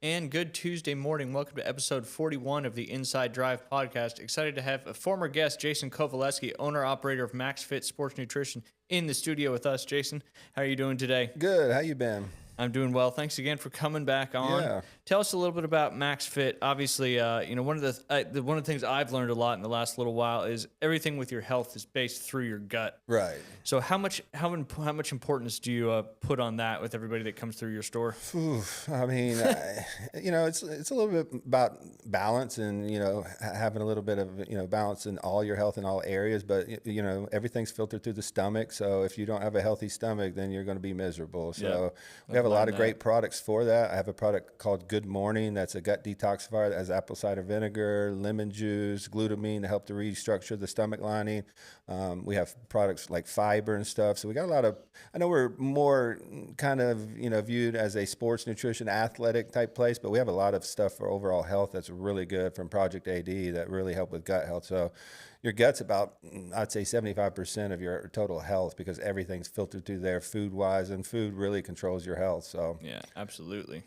and good Tuesday morning. Welcome to episode 41 of the Inside Drive podcast. Excited to have a former guest, Jason Kowaleski, owner-operator of MaxFit Sports Nutrition, in the studio with us. Jason, how are you doing today? Good. How you been? I'm doing well. Thanks again for coming back on. Yeah. Tell us a little bit about MaxFit. Obviously, one of the things I've learned a lot in the last little while is everything with your health is based through your gut. Right. So how much importance do you put on that with everybody that comes through your store? I mean, it's a little bit about balance and, having a little bit of, balance in all your health in all areas. But, everything's filtered through the stomach. So if you don't have a healthy stomach, then you're going to be miserable. So we have a lot of great products for that. I have a product called Good Morning. That's a gut detoxifier that has apple cider vinegar, lemon juice, glutamine to help to restructure the stomach lining. We have products like fiber and stuff. So we got a lot of, I know we're more kind of, viewed as a sports nutrition athletic type place, but we have a lot of stuff for overall health that's really good from Project AD that really help with gut health. So your gut's about, I'd say 75% of your total health because everything's filtered through there food wise, and food really controls your health. So yeah, absolutely.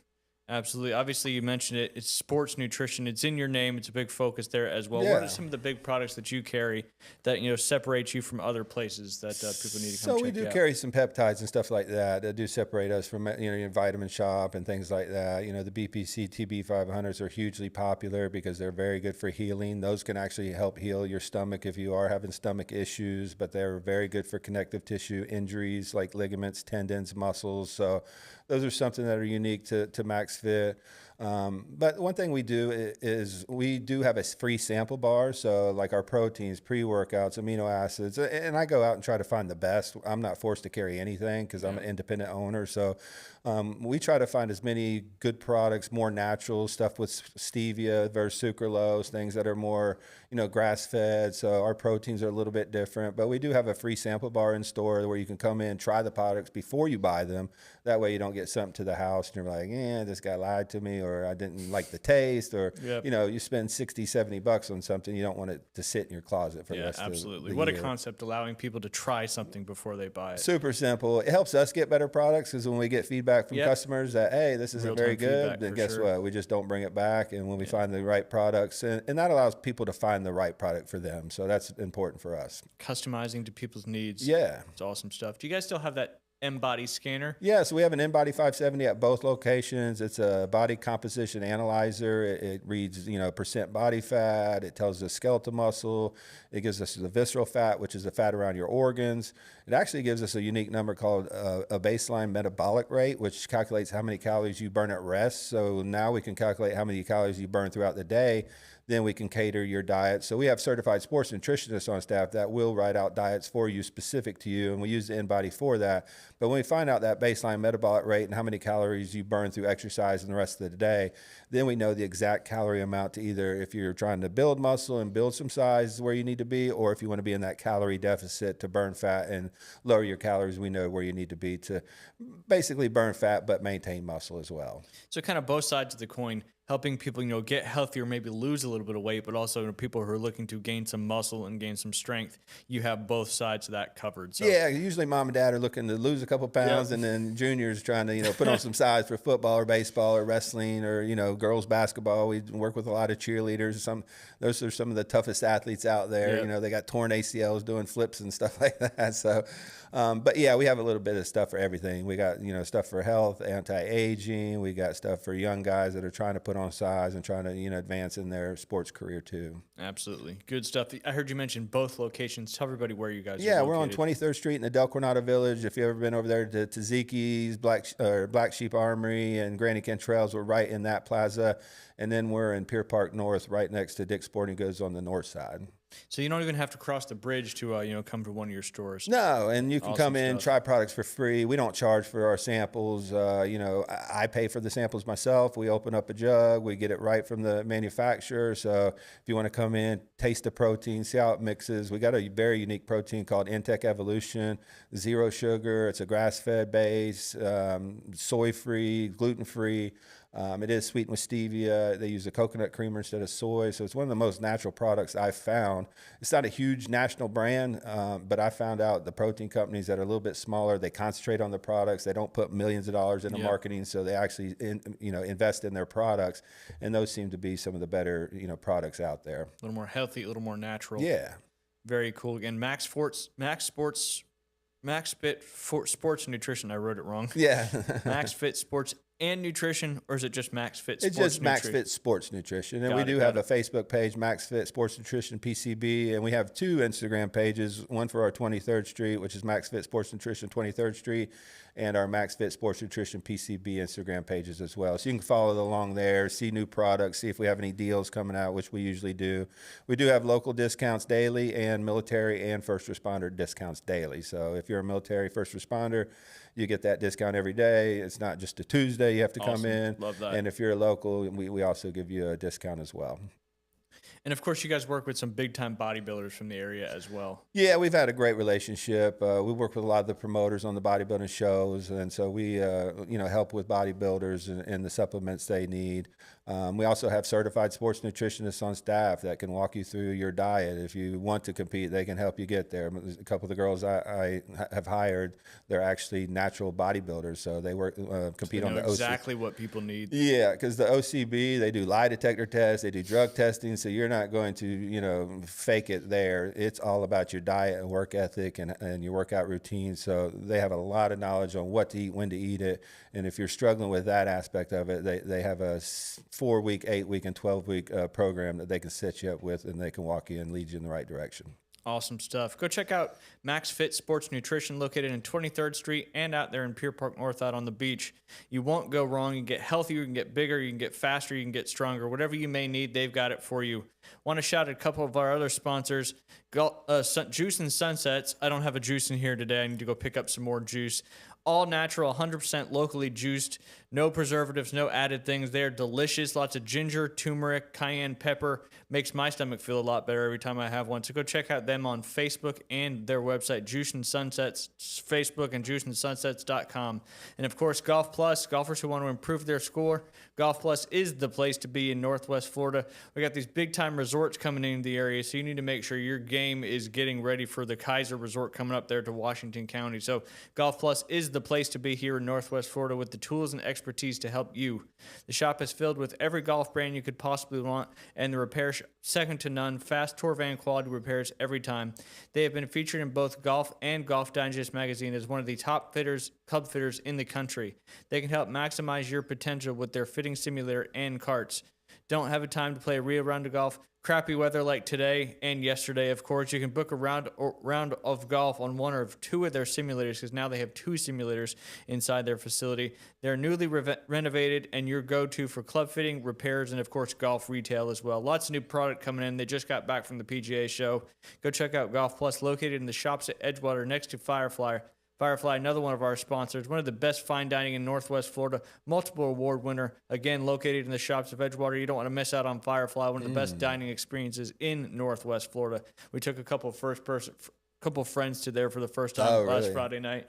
Absolutely. Obviously, you mentioned it. It's sports nutrition. It's in your name. It's a big focus there as well. Yeah. What are some of the big products that you carry that separate you from other places that people need to come check out? So we do carry some peptides and stuff like that do separate us from your Vitamin Shop and things like that. The BPC TB500s are hugely popular because they're very good for healing. Those can actually help heal your stomach if you are having stomach issues, but they're very good for connective tissue injuries like ligaments, tendons, muscles. So those are something that are unique to MaxFit. But one thing we do is we do have a free sample bar. So like our proteins, pre-workouts, amino acids, and I go out and try to find the best. I'm not forced to carry anything because I'm an independent owner. So we try to find as many good products, more natural stuff with stevia versus sucralose, things that are more, grass-fed. So our proteins are a little bit different, but we do have a free sample bar in store where you can come in, try the products before you buy them. That way you don't get something to the house and you're like, this guy lied to me, or I didn't like the taste, or, you spend $60-$70 on something. You don't want it to sit in your closet for the rest absolutely. of the What year. a concept, allowing people to try something before they buy it. Super simple. It helps us get better products because when we get feedback from customers that, hey, this isn't very good, then guess what? We just don't bring it back. And when we find the right products, and that allows people to find the right product for them. So that's important for us. Customizing to people's needs. Yeah. It's awesome stuff. Do you guys still have that M-Body scanner? Yeah, so we have an M-Body 570 at both locations. It's a body composition analyzer. It reads, percent body fat. It tells us skeletal muscle. It gives us the visceral fat, which is the fat around your organs. It actually gives us a unique number called a baseline metabolic rate, which calculates how many calories you burn at rest. So now we can calculate how many calories you burn throughout the day. Then we can cater your diet. So we have certified sports nutritionists on staff that will write out diets for you specific to you, and we use the InBody for that. But when we find out that baseline metabolic rate and how many calories you burn through exercise and the rest of the day, then we know the exact calorie amount to either, if you're trying to build muscle and build some size where you need to be, or if you want to be in that calorie deficit to burn fat and lower your calories, we know where you need to be to basically burn fat but maintain muscle as well. So kind of both sides of the coin, helping people, get healthier, maybe lose a little bit of weight, but also people who are looking to gain some muscle and gain some strength. You have both sides of that covered. So. Yeah, usually mom and dad are looking to lose a couple pounds, and then juniors trying to, put on some size for football or baseball or wrestling or, girls basketball. We work with a lot of cheerleaders. Those are some of the toughest athletes out there. Yep. They got torn ACLs doing flips and stuff like that. So, but yeah, we have a little bit of stuff for everything. We got, stuff for health, anti-aging. We got stuff for young guys that are trying to put on size and trying to, advance in their sports career too. Absolutely. Good stuff. I heard you mention both locations. Tell everybody where you guys are Yeah, we're on located. 23rd Street in the Del Coronado Village. If you've ever been over there to Tzatziki's, Black Sheep Armory, and Granny Cantrell's, we're right in that plaza. And then we're in Pier Park North, right next to Dick's Sporting Goods on the north side. So you don't even have to cross the bridge to come to one of your stores. No, and you can Awesome come in, stuff. try products for free. We don't charge for our samples. I pay for the samples myself. We open up a jug. We get it right from the manufacturer. So if you want to come in, taste the protein, see how it mixes. We got a very unique protein called Intech Evolution, 0 sugar. It's a grass-fed base, soy-free, gluten-free. It is sweetened with stevia. They use a coconut creamer instead of soy. So it's one of the most natural products I've found. It's not a huge national brand, but I found out the protein companies that are a little bit smaller, they concentrate on the products. They don't put millions of dollars into marketing, so they actually invest in their products, and those seem to be some of the better products out there. A little more healthy, a little more natural. Yeah. Very cool. Again, Max Fit Sports Nutrition. I wrote it wrong. Yeah. Max Fit Sports and Nutrition, or is it just Max Fit Sports It's just Max Nutrition? Fit Sports Nutrition. And Got we it, do got have it. a Facebook page, Max Fit Sports Nutrition PCB, and we have 2 Instagram pages, one for our 23rd Street, which is Max Fit Sports Nutrition 23rd Street, and our Max Fit Sports Nutrition PCB Instagram pages as well. So you can follow along there, see new products, see if we have any deals coming out, which we usually do. We do have local discounts daily and military and first responder discounts daily. So if you're a military first responder, you get that discount every day. It's not just a Tuesday you have to come Awesome. in. Love that. And if you're a local, we also give you a discount as well. And of course, you guys work with some big time bodybuilders from the area as well. Yeah, we've had a great relationship. We work with a lot of the promoters on the bodybuilding shows, and so we, help with bodybuilders and the supplements they need. We also have certified sports nutritionists on staff that can walk you through your diet. If you want to compete, they can help you get there. A couple of the girls I have hired, they're actually natural bodybuilders, so they compete on the OCB. Exactly what people need. Yeah, because the OCB, they do lie detector tests, they do drug testing, so you're not going to, fake it there. It's all about your diet and work ethic and your workout routine. So they have a lot of knowledge on what to eat, when to eat it. And if you're struggling with that aspect of it, they have a 4-week, 8-week, and 12-week program that they can set you up with, and they can walk you and lead you in the right direction. Awesome stuff. Go check out Max Fit Sports Nutrition, located in 23rd Street and out there in Pier Park North out on the beach. You won't go wrong. You can get healthier, you can get bigger, you can get faster, you can get stronger. Whatever you may need, they've got it for you. Want to shout out a couple of our other sponsors, Juice and Sunsets. I don't have a juice in here today. I need to go pick up some more juice. All natural, 100% locally juiced, no preservatives, no added things. They're delicious. Lots of ginger, turmeric, cayenne pepper. Makes my stomach feel a lot better every time I have one. So go check out them on Facebook and their website, Juice and Sunsets, Facebook and juiceandsunsets.com. And of course, Golf Plus, golfers who want to improve their score. Golf Plus is the place to be in Northwest Florida. We got these big time resorts coming into the area, so you need to make sure your game is getting ready for the Kaiser Resort coming up there to Washington County. So Golf Plus is the place to be here in Northwest Florida with the tools and expertise to help you. The shop is filled with every golf brand you could possibly want, and the repair second to none. Fast tour van quality repairs every time. They have been featured in both Golf and Golf Digest magazine as one of the top club fitters in the country. They can help maximize your potential with their fitting simulator and carts. Don't have a time to play a real round of golf? Crappy weather like today and yesterday, of course. You can book a round of golf on one or two of their simulators, because now they have 2 simulators inside their facility. They're newly renovated and your go-to for club fitting, repairs, and of course golf retail as well. Lots of new product coming in. They just got back from the PGA show. Go check out Golf Plus, located in the shops at Edgewater next to Firefly, another one of our sponsors, one of the best fine dining in Northwest Florida, multiple award winner, again, located in the shops of Edgewater. You don't want to miss out on Firefly, one of the best dining experiences in Northwest Florida. We took a couple friends to there for the first time last Friday night.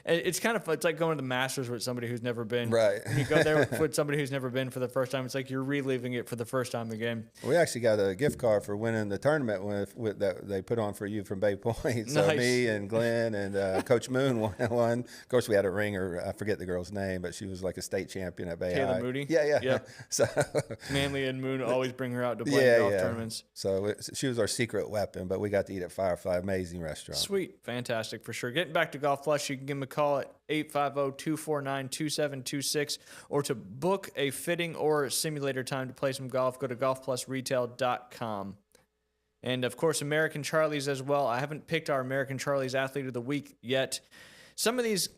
It's kind of, it's like going to the Masters with somebody who's never been. Right. When you go there with somebody who's never been for the first time, it's like you're reliving it for the first time again. We actually got a gift card for winning the tournament with that they put on for you from Bay Point. So Nice. me and Glenn and Coach Moon won. Of course, we had a ringer. I forget the girl's name, but she was like a state champion at Bay Kayla High. Moody? Yeah. Yep. So Manly and Moon always bring her out to play golf yeah. tournaments. So she was our secret weapon, but we got to eat at Firefly. Amazing restaurant. Sweet. Fantastic for sure. Getting back to Golf Plus, you can give them a call at 850-249-2726, or to book a fitting or simulator time to play some golf, go to golfplusretail.com. And of course, American Charlie's as well. I haven't picked our American Charlie's Athlete of the Week yet. Some of these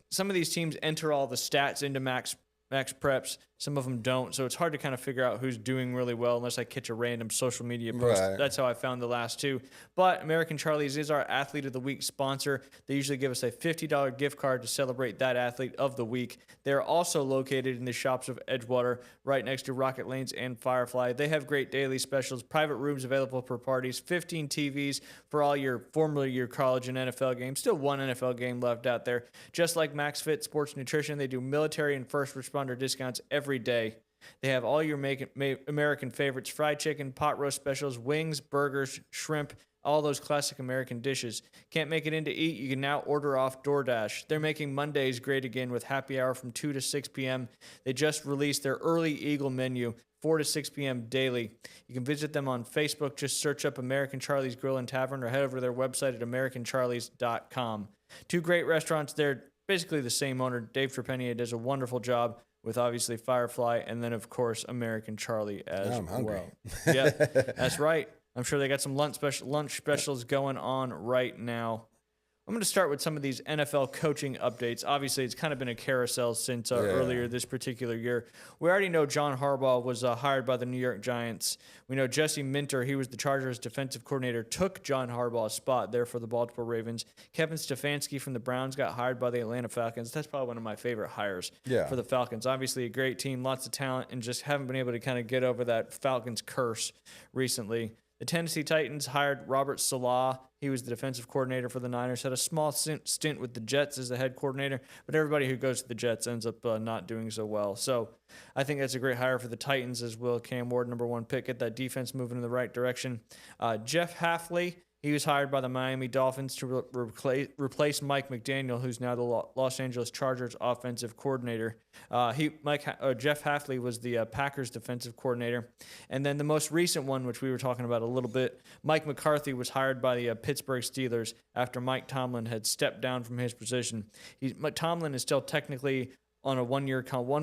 teams enter all the stats into Max Preps. Some of them don't, so it's hard to kind of figure out who's doing really well unless I catch a random social media post. Right. That's how I found the last 2. But American Charlie's is our Athlete of the Week sponsor. They usually give us a $50 gift card to celebrate that Athlete of the Week. They're also located in the shops of Edgewater, right next to Rocket Lanes and Firefly. They have great daily specials, private rooms available for parties, 15 TVs for all your college and NFL games. Still one NFL game left out there. Just like Max Fit Sports Nutrition, they do military and first responder discounts every day. They have all your American favorites: fried chicken, pot roast specials, wings, burgers, shrimp, all those classic American dishes. Can't make it in to eat? You can now order off DoorDash. They're making Mondays great again with happy hour from 2 to 6 p.m. They just released their Early Eagle menu, 4 to 6 p.m. daily. You can visit them on Facebook. Just search up American Charlie's Grill and Tavern, or head over to their website at americancharlies.com. Two great restaurants there, basically the same owner. Dave Trepanier does a wonderful job with obviously Firefly, and then, of course, American Charlie as I'm hungry. well. Yeah, that's right. I'm sure they got some lunch specials going on right now. I'm going to start with some of these NFL coaching updates. Obviously, it's kind of been a carousel since earlier this particular year. We already know John Harbaugh was hired by the New York Giants. We know Jesse Minter, he was the Chargers defensive coordinator, took John Harbaugh's spot there for the Baltimore Ravens. Kevin Stefanski from the Browns got hired by the Atlanta Falcons. That's probably one of my favorite hires for the Falcons. Obviously, a great team, lots of talent, and just haven't been able to kind of get over that Falcons curse recently. The Tennessee Titans hired Robert Salah. He was the defensive coordinator for the Niners, had a small stint with the Jets as the head coordinator, but everybody who goes to the Jets ends up not doing so well. So I think that's a great hire for the Titans as well. Cam Ward, number one pick, get that defense moving in the right direction. Jeff Hafley, he was hired by the Miami Dolphins to replace Mike McDaniel, who's now the Los Angeles Chargers offensive coordinator. Jeff Hafley was the Packers defensive coordinator. And then the most recent one, which we were talking about a little bit, Mike McCarthy was hired by the Pittsburgh Steelers after Mike Tomlin had stepped down from his position. Tomlin is still technically on a one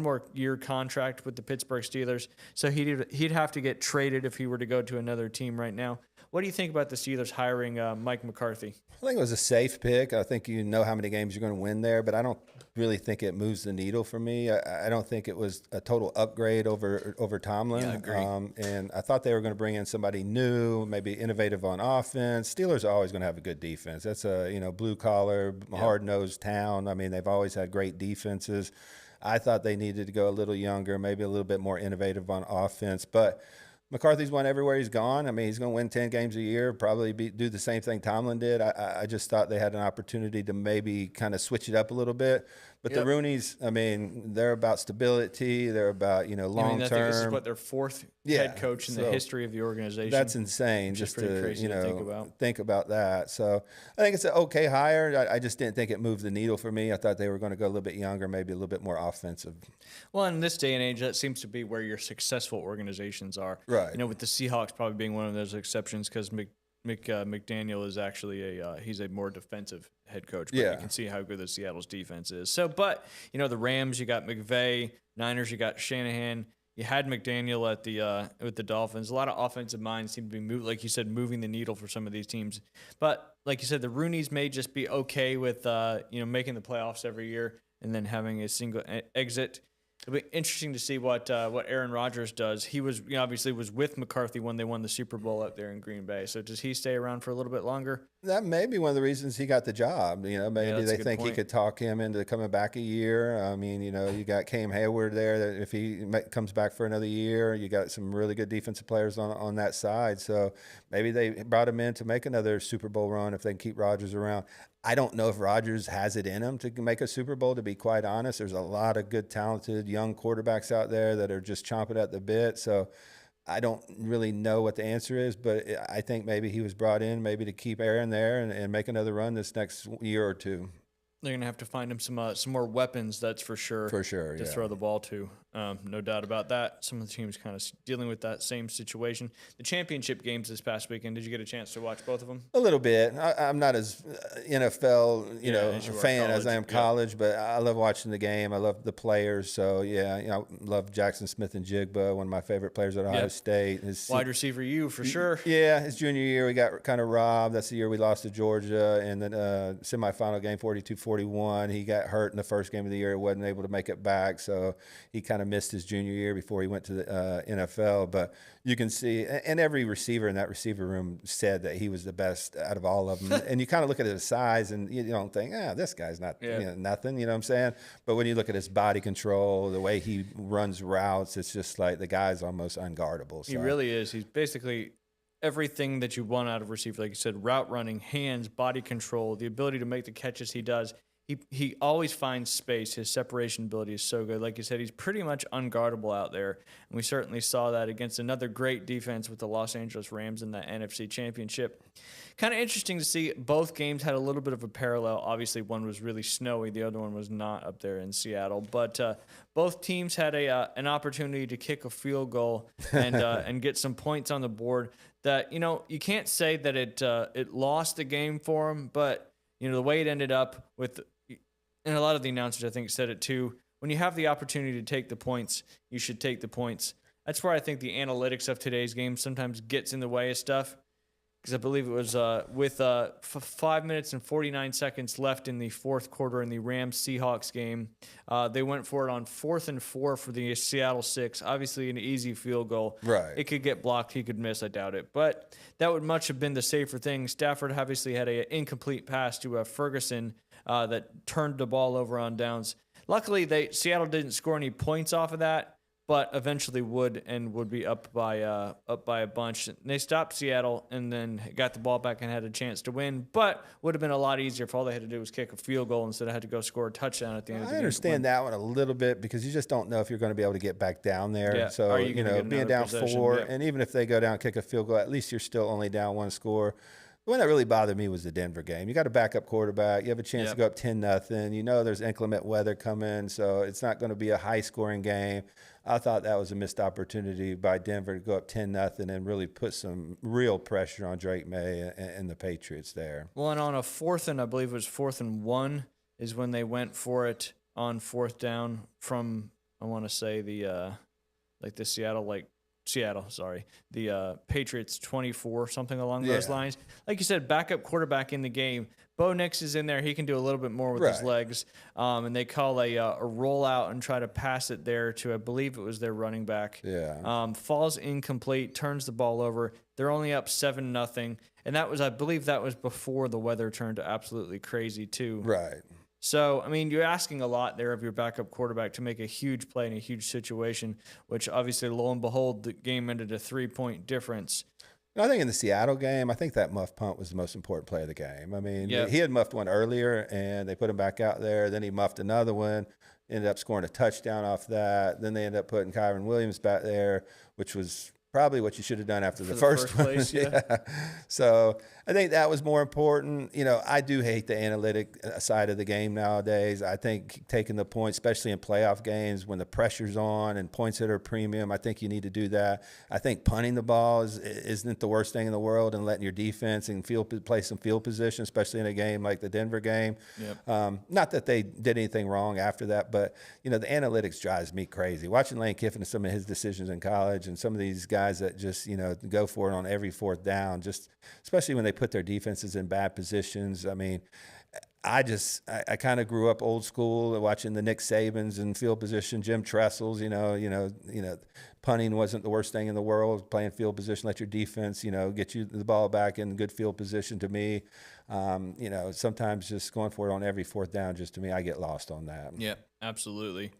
more year contract with the Pittsburgh Steelers, so he'd have to get traded if he were to go to another team right now. What do you think about the Steelers hiring Mike McCarthy? I think it was a safe pick. I think you know how many games you're going to win there, but I don't really think it moves the needle for me. I don't think it was a total upgrade over Tomlin. Yeah, I agree. And I thought they were going to bring in somebody new, maybe innovative on offense. Steelers are always going to have a good defense. That's a blue collar, hard nosed town. I mean, they've always had great defenses. I thought they needed to go a little younger, maybe a little bit more innovative on offense, but McCarthy's won everywhere he's gone. I mean, he's going to win 10 games a year, probably do the same thing Tomlin did. I just thought they had an opportunity to maybe kind of switch it up a little bit. But the Rooneys, I mean, they're about stability. They're about, long-term. I think this is their fourth head coach in the history of the organization. That's insane just to, think about that. So I think it's an okay hire. I just didn't think it moved the needle for me. I thought they were going to go a little bit younger, maybe a little bit more offensive. Well, in this day and age, that seems to be where your successful organizations are. Right. With the Seahawks probably being one of those exceptions because McDaniel is actually he's a more defensive head coach. But you can see how good the Seattle's defense is. So, but the Rams, you got McVay. Niners, you got Shanahan. You had McDaniel at with the Dolphins. A lot of offensive minds seem to be like you said, moving the needle for some of these teams. But like you said, the Rooneys may just be okay with making the playoffs every year and then having a single exit. It'll be interesting to see what Aaron Rodgers does. He was obviously was with McCarthy when they won the Super Bowl up there in Green Bay. So does he stay around for a little bit longer? That may be one of the reasons he got the job. Maybe they think he could talk him into coming back a year. I mean, you got Cam Hayward there. That if he comes back for another year, you got some really good defensive players on that side. So maybe they brought him in to make another Super Bowl run if they can keep Rodgers around. I don't know if Rodgers has it in him to make a Super Bowl, to be quite honest. There's a lot of good, talented young quarterbacks out there that are just chomping at the bit. So I don't really know what the answer is, but I think maybe he was brought in maybe to keep Aaron there and make another run this next year or two. They're going to have to find him some more weapons, that's for sure. For sure, to throw the ball to. No doubt about that. Some of the teams kind of dealing with that same situation. The championship games this past weekend, did you get a chance to watch both of them? A little bit. I'm not as NFL, fan as I am college, but I love watching the game. I love the players. So, I love Jackson Smith-Njigba, one of my favorite players at Ohio State. Wide receiver for sure. Yeah, his junior year, we got kind of robbed. That's the year we lost to Georgia. And then semifinal game, 42-41. He got hurt in the first game of the year. He wasn't able to make it back. So he kind of missed his junior year before he went to the NFL. But you can see, and every receiver in that receiver room said that he was the best out of all of them. And you kind of look at his size and you don't think, this guy's not nothing, you know what I'm saying? But when you look at his body control, the way he runs routes, it's just like the guy's almost unguardable. So. He really is. He's basically everything that you want out of a receiver. Like you said, route running, hands, body control, the ability to make the catches he does. he always finds space. His separation ability is so good. Like you said, he's pretty much unguardable out there. And we certainly saw that against another great defense with the Los Angeles Rams in that NFC Championship. Kind of interesting to see both games had a little bit of a parallel. Obviously, one was really snowy. The other one was not up there in Seattle. But both teams had an opportunity to kick a field goal and get some points on the board that, you can't say that it lost the game for them, but, the way it ended up with – and a lot of the announcers, I think, said it too. When you have the opportunity to take the points, you should take the points. That's where I think the analytics of today's game sometimes gets in the way of stuff. Because I believe it was with 5 minutes and 49 seconds left in the fourth quarter in the Rams-Seahawks game. They went for it on 4th and 4 for the Seattle 6. Obviously, an easy field goal. Right. It could get blocked. He could miss. I doubt it. But that would much have been the safer thing. Stafford obviously had an incomplete pass to Ferguson that turned the ball over on downs. Luckily, Seattle didn't score any points off of that, but eventually would be up by a bunch. And they stopped Seattle and then got the ball back and had a chance to win, but would have been a lot easier if all they had to do was kick a field goal instead of had to go score a touchdown at the end of the game. I understand that one a little bit because you just don't know if you're going to be able to get back down there. Yeah. So, Are you gonna get being another down possession? 4, Yeah. and even if they go down and kick a field goal, at least you're still only down 1 score. The one that really bothered me was the Denver game. You got a backup quarterback. You have a chance to go up 10-0. You know there's inclement weather coming, so it's not going to be a high-scoring game. I thought that was a missed opportunity by Denver to go up 10-0 and really put some real pressure on Drake May and the Patriots there. Well, and on a 4th and I believe it was 4th and 1 is when they went for it on 4th down from, I want to say the Patriots 24, something along those lines. Like you said, backup quarterback in the game. Bo Nix is in there. He can do a little bit more with his legs. And they call a rollout and try to pass it there to, I believe it was their running back. Yeah. Falls incomplete, turns the ball over. They're only up 7-0. And I believe that was before the weather turned absolutely crazy too. Right. So, I mean, you're asking a lot there of your backup quarterback to make a huge play in a huge situation, which obviously, lo and behold, the game ended a 3-point difference. I think in the Seattle game, I think that muff punt was the most important play of the game. I mean, he had muffed one earlier, and they put him back out there. Then he muffed another one, ended up scoring a touchdown off that. Then they ended up putting Kyron Williams back there, which was probably what you should have done after the first one. Place, yeah. So I think that was more important. I do hate the analytic side of the game nowadays. I think taking the points, especially in playoff games when the pressure's on and points that are premium, I think you need to do that. I think punting the ball isn't the worst thing in the world, and letting your defense and play some field position, especially in a game like the Denver game. Yep. Not that they did anything wrong after that, but the analytics drives me crazy. Watching Lane Kiffin and some of his decisions in college, and some of these guys that just go for it on every 4th down, just especially when they put their defenses in bad positions. I mean, I kind of grew up old school watching the Nick Sabans in field position, Jim Tressels. Punting wasn't the worst thing in the world. Playing field position, let your defense get you the ball back in good field position. To me, sometimes just going for it on every 4th down, just to me, I get lost on that. Yeah, absolutely.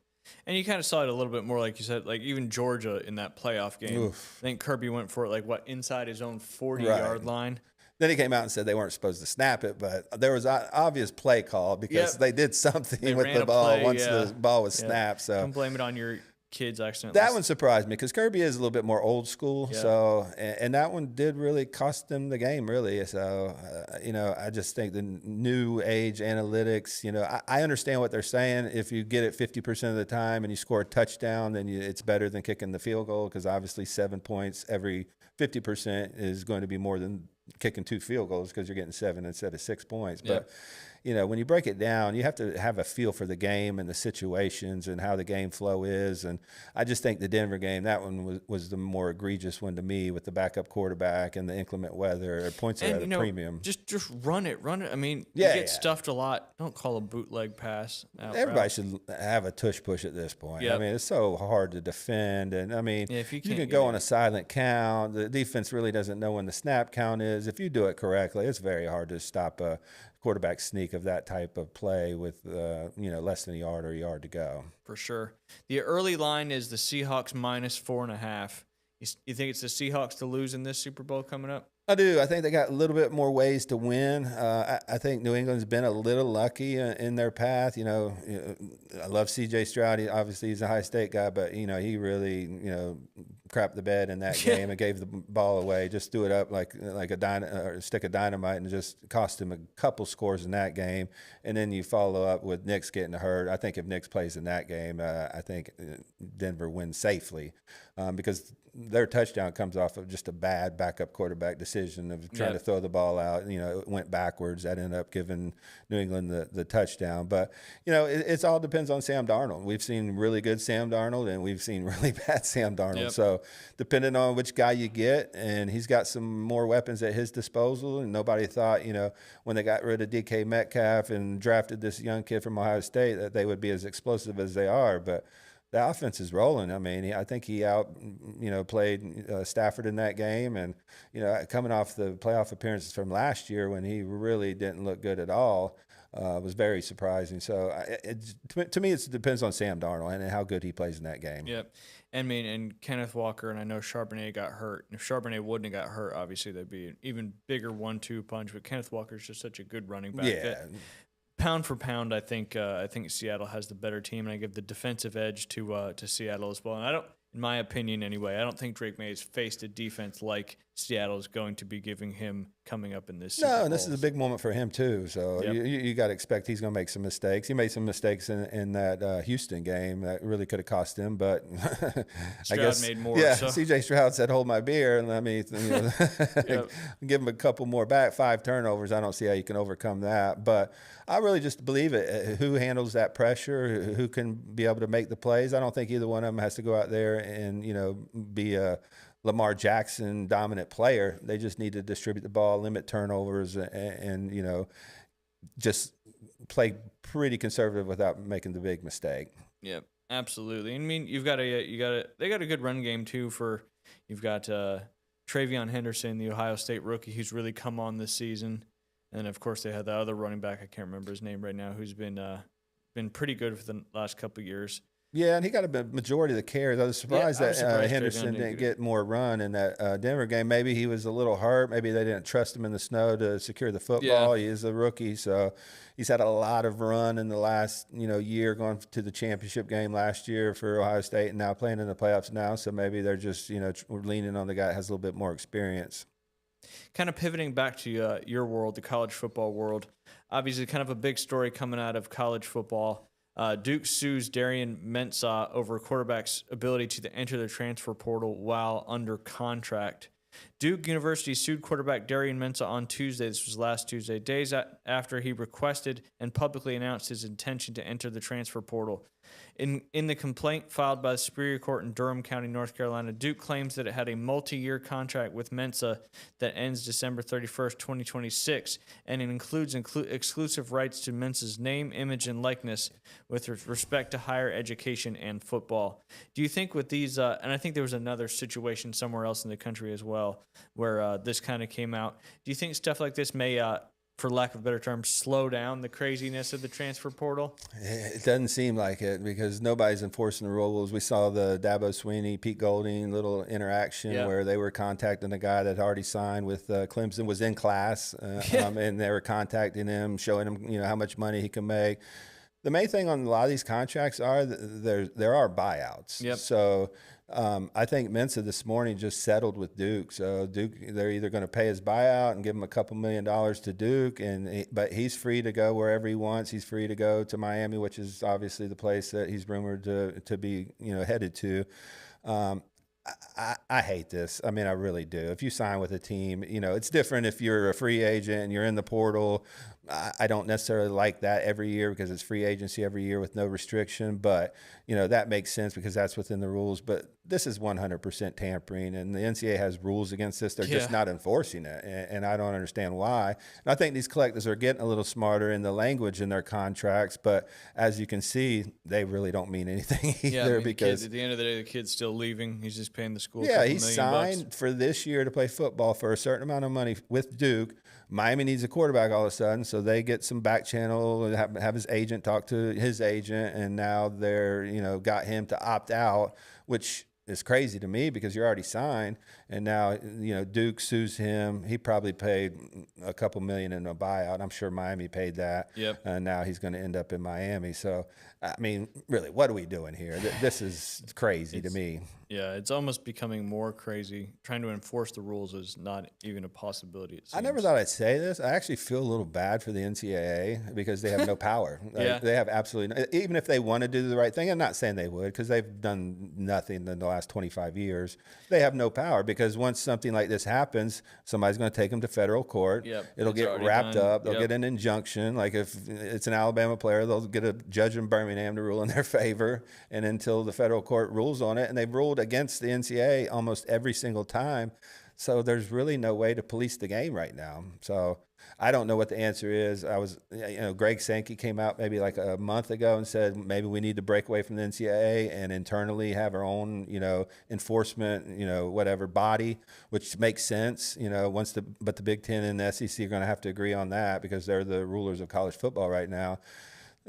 And you kind of saw it a little bit more, like you said, like even Georgia in that playoff game. Oof. I think Kirby went for it inside his own 40-yard line. Then he came out and said they weren't supposed to snap it, but there was an obvious play call because they did something with the ball once the ball was snapped. So don't blame it on your kids accident. That one surprised me because Kirby is a little bit more old school. Yeah. So, and that one did really cost them the game, really. So, I just think the new age analytics, I understand what they're saying. If you get it 50% of the time and you score a touchdown, then it's better than kicking the field goal, because obviously 7 points every 50% is going to be more than kicking 2 field goals, because you're getting 7 instead of 6 points. Yeah. But when you break it down, you have to have a feel for the game and the situations and how the game flow is. And I just think the Denver game, that one was the more egregious one to me, with the backup quarterback and the inclement weather. Points are at a premium. Just run it. I mean, you get stuffed a lot. Don't call a bootleg pass out. Everybody should have a tush push at this point. Yep. I mean, it's so hard to defend. And, I mean, if you can go on a silent count. The defense really doesn't know when the snap count is. If you do it correctly, it's very hard to stop a quarterback sneak of that type of play with less than a yard or a yard to go. For sure. The early line is the Seahawks -4.5. You think it's the Seahawks to lose in this Super Bowl coming up? I do. I think they got a little bit more ways to win. I think New England's been a little lucky in their path. I love C.J. Stroud. Obviously, he's a high state guy, but he really crapped the bed in that game and gave the ball away. Just threw it up like a stick of dynamite and just cost him a couple scores in that game. And then you follow up with Nix getting hurt. I think if Nix plays in that game, I think Denver wins safely because their touchdown comes off of just a bad backup quarterback decision of trying to throw the ball out. It went backwards. That ended up giving New England the touchdown. But, it all depends on Sam Darnold. We've seen really good Sam Darnold, and we've seen really bad Sam Darnold. Yep. So depending on which guy you get, and he's got some more weapons at his disposal. And nobody thought, when they got rid of DK Metcalf and drafted this young kid from Ohio State, that they would be as explosive as they are. But the offense is rolling. I mean, I think he played Stafford in that game, and coming off the playoff appearances from last year when he really didn't look good at all, was very surprising. So to me, it depends on Sam Darnold and how good he plays in that game. Yep. And Kenneth Walker, and I know Charbonnet got hurt. If Charbonnet wouldn't have got hurt, obviously that'd be an even bigger 1-2 punch. But Kenneth Walker's just such a good running back. Yeah. Pound for pound, I think Seattle has the better team, and I give the defensive edge to Seattle as well. And in my opinion anyway, I don't think Drake May has faced a defense like Seattle is going to be giving him coming up in this Super Bowl. And this is a big moment for him too. So you got to expect he's going to make some mistakes. He made some mistakes in that Houston game that really could have cost him, but I guess made more. Yeah, so. C.J. Stroud said, "Hold my beer," and let me give him a couple more back. 5 turnovers. I don't see how you can overcome that, but I really just believe it. Who handles that pressure? Who can be able to make the plays? I don't think either one of them has to go out there and be a Lamar Jackson dominant player. They just need to distribute the ball, limit turnovers, and just play pretty conservative without making the big mistake. Yep, absolutely. I mean, they got a good run game too. You've got Travion Henderson, the Ohio State rookie, who's really come on this season. And of course, they had the other running back, I can't remember his name right now, who's been pretty good for the last couple of years. Yeah, and he got a majority of the carries. I was surprised that Henderson didn't get more run in that Denver game. Maybe he was a little hurt. Maybe they didn't trust him in the snow to secure the football. Yeah. He is a rookie, so he's had a lot of run in the last year, going to the championship game last year for Ohio State, and now playing in the playoffs now. So maybe they're just leaning on the guy that has a little bit more experience. Kind of pivoting back to your world, the college football world. Obviously, kind of a big story coming out of college football. Duke sues Darian Mensah over quarterback's ability to enter the transfer portal while under contract. Duke University sued quarterback Darian Mensah on Tuesday. This was last Tuesday, days after he requested and publicly announced his intention to enter the transfer portal. In the complaint filed by the Superior Court in Durham County, North Carolina, Duke claims that it had a multi-year contract with Mensah that ends December 31st, 2026, and it includes exclusive rights to Mensah's name, image, and likeness with respect to higher education and football. Do you think with these, and I think there was another situation somewhere else in the country as well, where this kind of came out, do you think stuff like this may for lack of a better term, slow down the craziness of the transfer portal? It doesn't seem like it because nobody's enforcing the rules. We saw the Dabo Swinney, Pete Golding little interaction where they were contacting a guy that already signed with Clemson, was in class, and they were contacting him, showing him how much money he can make. The main thing on a lot of these contracts are there are buyouts. Yep. So I think Mensah this morning just settled with Duke. So Duke, they're either going to pay his buyout and give him a couple $1 million to Duke, but he's free to go wherever he wants. He's free to go to Miami, which is obviously the place that he's rumored to be headed to. I hate this. I mean, I really do. If you sign with a team, it's different if you're a free agent and you're in the portal. I don't necessarily like that every year because it's free agency every year with no restriction, but that makes sense because that's within the rules. But this is 100% tampering, and the NCAA has rules against this. They're just not enforcing it, and I don't understand why. And I think these collectives are getting a little smarter in the language in their contracts, but as you can see, they really don't mean anything either. Because at the end of the day, the kid's still leaving. He's just paying the school. Yeah, he signed for this year to play football for a certain amount of money with Duke. Miami needs a quarterback all of a sudden, so they get some back channel and have his agent talk to his agent, and now they're got him to opt out, which is crazy to me because you're already signed, and now Duke sues him. He probably paid a couple million in a buyout. I'm sure Miami paid that. Yep. And now he's going to end up in Miami. So I mean, really, what are we doing here? This is crazy to me. Yeah, it's almost becoming more crazy. Trying to enforce the rules is not even a possibility. It I never seems. thought I'd say this. I actually feel a little bad for the NCAA because they have no power. Yeah. They have absolutely even if they want to do the right thing, I'm not saying they would because they've done nothing in the last 25 years. They have no power because once something like this happens, somebody's going to take them to federal court. Yep, It'll it's get already wrapped done. up. They'll Yep. get an injunction. Like if it's an Alabama player, they'll get a judge in Birmingham to rule in their favor. And until the federal court rules on it, and they've ruled against the NCAA almost every single time. So there's really no way to police the game right now. So I don't know what the answer is. Greg Sankey came out maybe like a month ago and said maybe we need to break away from the NCAA and internally have our own, enforcement, whatever body, which makes sense. But the Big Ten and the SEC are going to have to agree on that because they're the rulers of college football right now.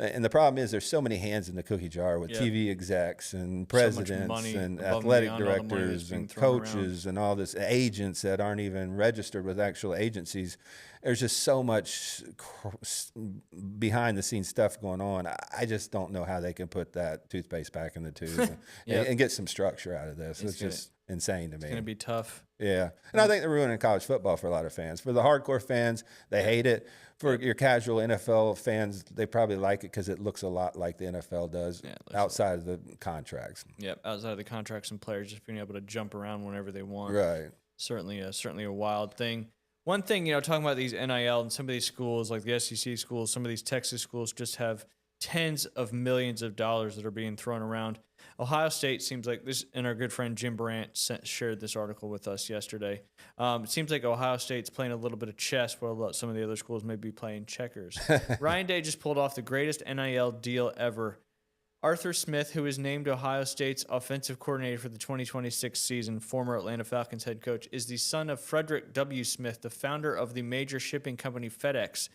And the problem is there's so many hands in the cookie jar with TV execs and presidents money and above and athletic beyond all the money that's directors being and thrown coaches and all this agents that aren't even registered with actual agencies. There's just so much behind the scenes stuff going on. I just don't know how they can put that toothpaste back in the tube and get some structure out of this. It's just insane to me. It's going to be tough. Yeah. And I think they're ruining college football for a lot of fans. For the hardcore fans, they hate it. For your casual NFL fans, they probably like it because it looks a lot like the NFL does outside of the contracts. Yep, outside of the contracts and players just being able to jump around whenever they want. Right. Certainly a wild thing. One thing, talking about these NIL and some of these schools, like the SEC schools, some of these Texas schools just have tens of millions of dollars that are being thrown around. Ohio State seems like this, and our good friend Jim Brandt shared this article with us yesterday. It seems like Ohio State's playing a little bit of chess while some of the other schools may be playing checkers. Ryan Day just pulled off the greatest NIL deal ever. Arthur Smith, who is named Ohio State's offensive coordinator for the 2026 season, former Atlanta Falcons head coach, is the son of Frederick W. Smith, the founder of the major shipping company FedEx.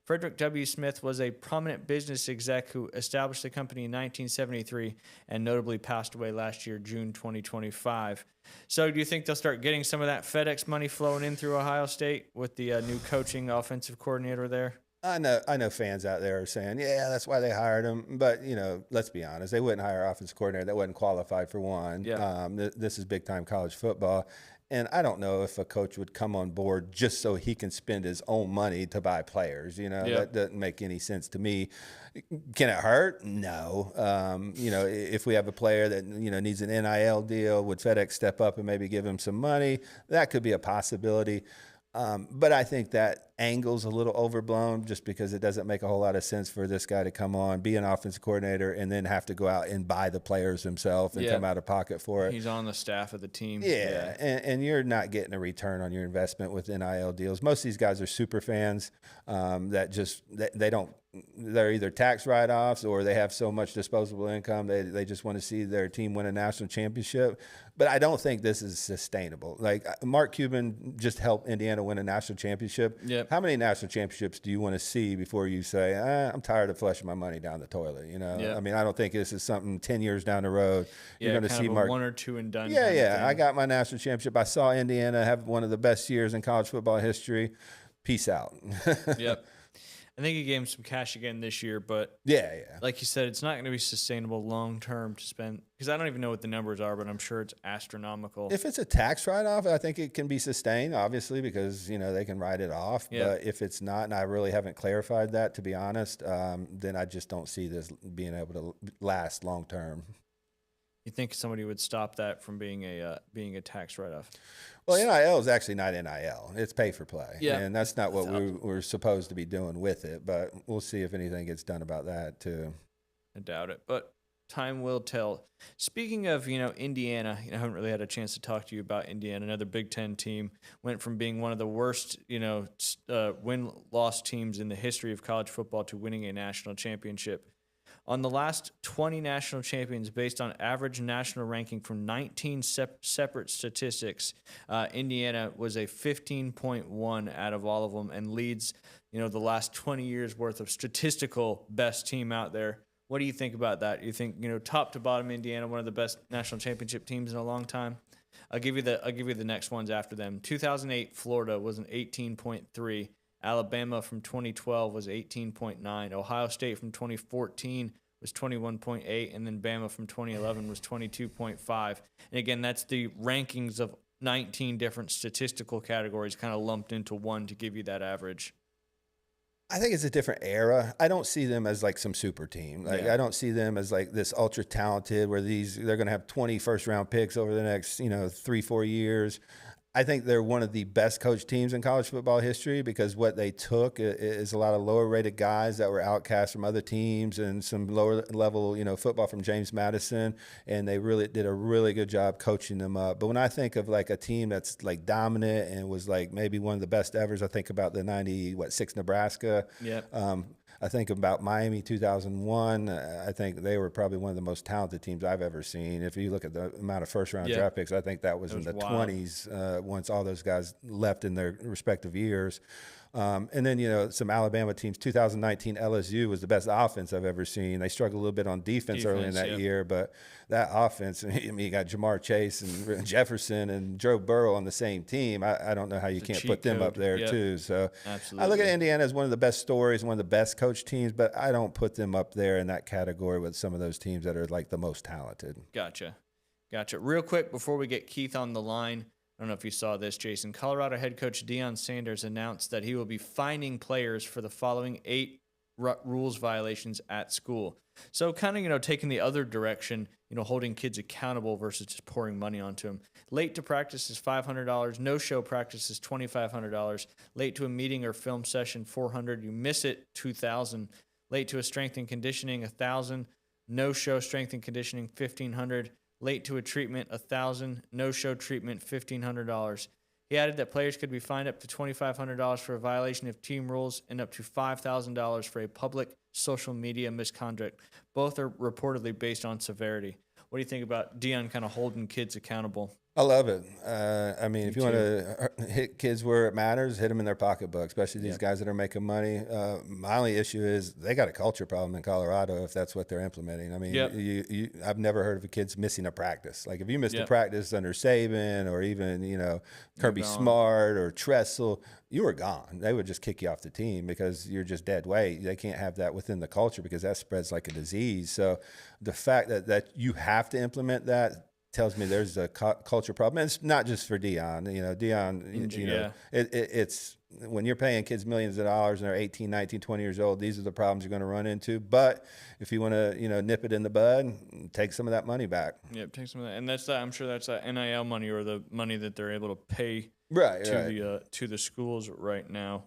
Frederick W. Smith was a prominent business exec who established the company in 1973 and notably passed away last year, June 2025. So do you think they'll start getting some of that FedEx money flowing in through Ohio State with the new coaching offensive coordinator there? I know fans out there are saying, yeah, that's why they hired him. But, let's be honest. They wouldn't hire an offensive coordinator that wasn't qualified for one. Yeah. This is big-time college football. And I don't know if a coach would come on board just so he can spend his own money to buy players. That doesn't make any sense to me. Can it hurt? No. If we have a player that, needs an NIL deal, would FedEx step up and maybe give him some money? That could be a possibility. But I think that angle's a little overblown just because it doesn't make a whole lot of sense for this guy to come on, be an offensive coordinator, and then have to go out and buy the players himself and come out of pocket for it. He's on the staff of the team. Yeah. And you're not getting a return on your investment with NIL deals. Most of these guys are super fans they're either tax write-offs or they have so much disposable income they just want to see their team win a national championship. But I don't think this is sustainable. Like Mark Cuban just helped Indiana win a national championship. Yep. How many national championships do you want to see before you say, I'm tired of flushing my money down the toilet? Yep. I mean, I don't think this is something 10 years down the road. You're going to see Mark. One or two and done. Yeah. I got my national championship. I saw Indiana have one of the best years in college football history. Peace out. Yep. I think he gave him some cash again this year, but yeah. Like you said, it's not going to be sustainable long term to spend, because I don't even know what the numbers are, but I'm sure it's astronomical. If it's a tax write-off, I think it can be sustained, obviously, because they can write it off. Yeah. But if it's not, and I really haven't clarified that, to be honest, then I just don't see this being able to last long term. You think somebody would stop that from being a tax write-off? Well, NIL is actually not NIL. It's pay for play. Yeah. And that's not what we're supposed to be doing with it. But we'll see if anything gets done about that, too. I doubt it. But time will tell. Speaking of, Indiana, I haven't really had a chance to talk to you about Indiana. Another Big Ten team went from being one of the worst, win-loss teams in the history of college football to winning a national championship. On the last 20 national champions, based on average national ranking from 19 separate statistics, Indiana was a 15.1 out of all of them and leads, the last 20 years worth of statistical best team out there. What do you think about that? You think, top to bottom, Indiana, one of the best national championship teams in a long time? I'll give you the next ones after them. 2008 Florida was an 18.3. Alabama from 2012 was 18.9. Ohio State from 2014 was 21.8, and then Bama from 2011 was 22.5. And again, that's the rankings of 19 different statistical categories kind of lumped into one to give you that average. I think it's a different era. I don't see them as like some super team. Like I don't see them as like this ultra talented where they're going to have 20 first round picks over the next, 3-4 years. I think they're one of the best coached teams in college football history because what they took is a lot of lower rated guys that were outcast from other teams and some lower level, football from James Madison. And they really did a really good job coaching them up. But when I think of like a team that's like dominant and was like maybe one of the best evers, I think about the 96 Nebraska. Yep. I think about Miami 2001. I think they were probably one of the most talented teams I've ever seen. If you look at the amount of first-round draft picks, I think that was in the wild. 20s once all those guys left in their respective years. And then, some Alabama teams. 2019 LSU was the best offense I've ever seen. They struggled a little bit on defense early in that year, but that offense, you got Jamar Chase and Jefferson and Joe Burrow on the same team. I don't know how you can't put them up there too. So absolutely. I look at Indiana as one of the best stories, one of the best coached teams, but I don't put them up there in that category with some of those teams that are like the most talented. Gotcha. Real quick before we get Keith on the line, I don't know if you saw this, Jason. Colorado head coach Deion Sanders announced that he will be fining players for the following 8 rules violations at school. So kind of, taking the other direction, holding kids accountable versus just pouring money onto them. Late to practice is $500. No-show practice is $2,500. Late to a meeting or film session, $400. You miss it, $2,000. Late to a strength and conditioning, $1,000. No-show strength and conditioning, $1,500. Late to a treatment, $1,000. No-show treatment, $1,500. He added that players could be fined up to $2,500 for a violation of team rules and up to $5,000 for a public social media misconduct. Both are reportedly based on severity. What do you think about Deion kind of holding kids accountable? I love it. If you want to hit kids where it matters, hit them in their pocketbook, especially these guys that are making money. My only issue is they got a culture problem in Colorado if that's what they're implementing. I've never heard of a kid's missing a practice. Like if you missed a practice under Saban or even, Kirby Smart or Tressel, you were gone. They would just kick you off the team because you're just dead weight. They can't have that within the culture because that spreads like a disease. So the fact that you have to implement that tells me there's a culture problem. And it's not just for Deion. It's when you're paying kids millions of dollars and they're 18, 19, 20 years old, these are the problems you're going to run into. But if you want to, nip it in the bud, take some of that money back. Yep, take some of that. And I'm sure that's that NIL money or the money that they're able to pay to the schools right now.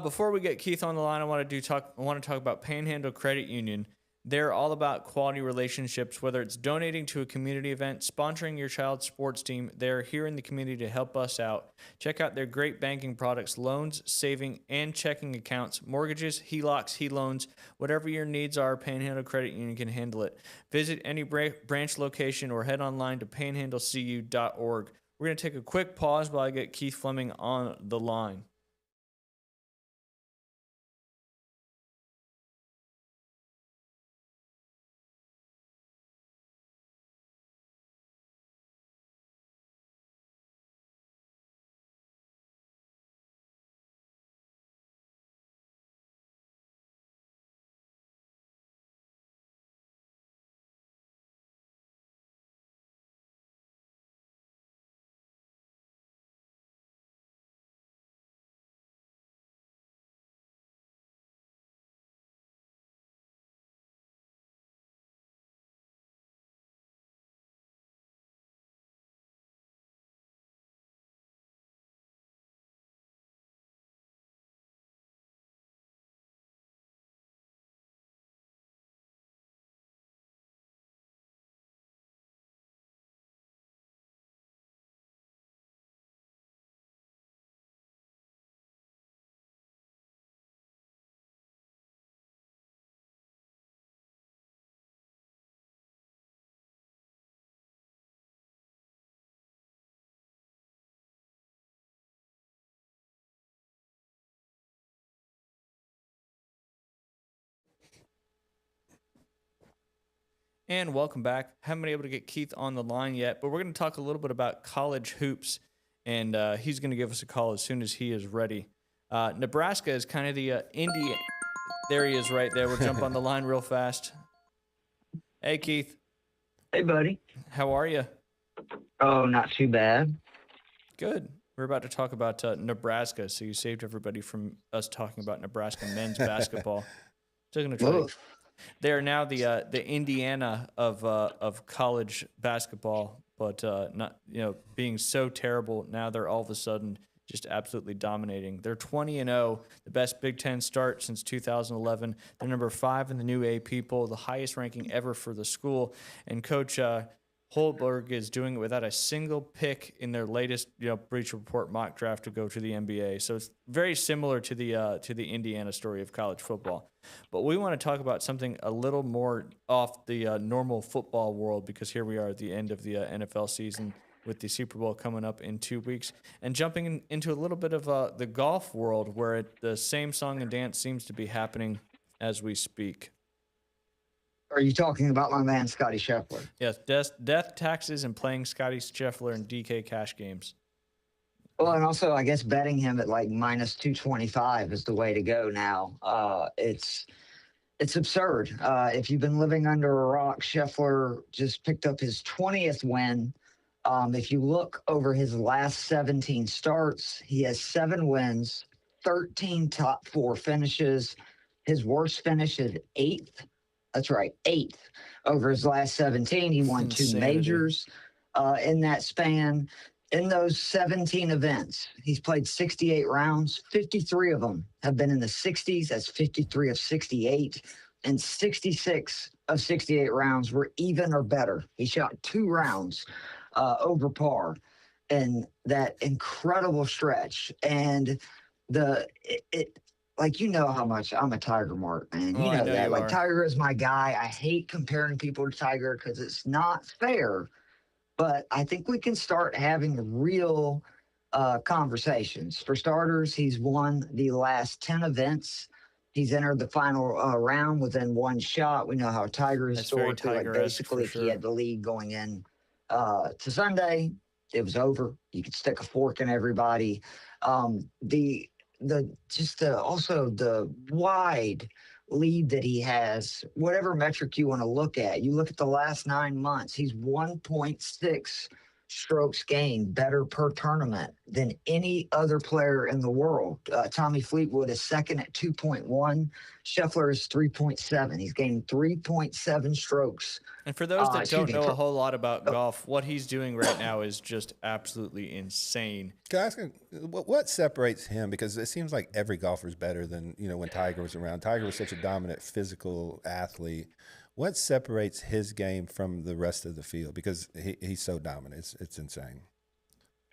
Before we get Keith on the line, I want to talk about Panhandle Credit Union. They're all about quality relationships, whether it's donating to a community event, sponsoring your child's sports team. They're here in the community to help us out. Check out their great banking products, loans, saving, and checking accounts, mortgages, HELOCs, HELoans. Whatever your needs are, Panhandle Credit Union can handle it. Visit any branch location or head online to panhandlecu.org. We're going to take a quick pause while I get Keith Fleming on the line. And welcome back. Haven't been able to get Keith on the line yet, but we're going to talk a little bit about college hoops, and he's going to give us a call as soon as he is ready. Nebraska is kind of the Indian. There he is right there. We'll jump on the line real fast. Hey, Keith. Hey, buddy. How are you? Oh, not too bad. Good. We're about to talk about Nebraska, so you saved everybody from us talking about Nebraska men's basketball. Still going to try. They are now the Indiana of college basketball, but not being so terrible. Now they're all of a sudden just absolutely dominating. They're 20-0, the best Big Ten start since 2011. They're number 5 in the new AP poll, the highest ranking ever for the school. And Coach Holberg is doing it without a single pick in their latest Bleacher Report mock draft to go to the NBA. So it's very similar to the Indiana story of college football. But we want to talk about something a little more off the normal football world, because here we are at the end of the NFL season with the Super Bowl coming up in 2 weeks, and jumping into a little bit of the golf world, where the same song and dance seems to be happening as we speak. Are you talking about my man Scotty Scheffler? Yes, death taxes and playing Scotty Scheffler in DK cash games. Well, and also I guess betting him at like minus 225 is the way to go now. It's absurd. If you've been living under a rock, Scheffler just picked up his 20th win. If you look over his last 17 starts, he has 7 wins, 13 top 4 finishes. His worst finish is 8th. That's right, 8th over his last 17. He won 2 majors in that span. In those 17 events, he's played 68 rounds. 53 of them have been in the 60s. That's 53 of 68. And 66 of 68 rounds were even or better. He shot 2 rounds over par in that incredible stretch. And like, how much I'm a Tiger mark, man. You know that. Like, Tiger is my guy. I hate comparing people to Tiger because it's not fair. But I think we can start having real conversations. For starters, he's won the last 10 events. He's entered the final round within 1 shot. We know how Tiger is historically, like, basically, if he had the lead going in to Sunday, it was over. You could stick a fork in everybody. Also the wide lead that he has, whatever metric you want to look at. You look at the last 9 months, he's 1.6 strokes gained better per tournament than any other player in the world. Tommy Fleetwood is second at 2.1. Scheffler is 3.7. He's gained 3.7 strokes. And for those that don't know a whole lot about golf, what he's doing right now is just absolutely insane. Can I ask him, what separates him? Because it seems like every golfer is better than when Tiger was around. Tiger was such a dominant physical athlete. What separates his game from the rest of the field? Because he's so dominant. It's insane.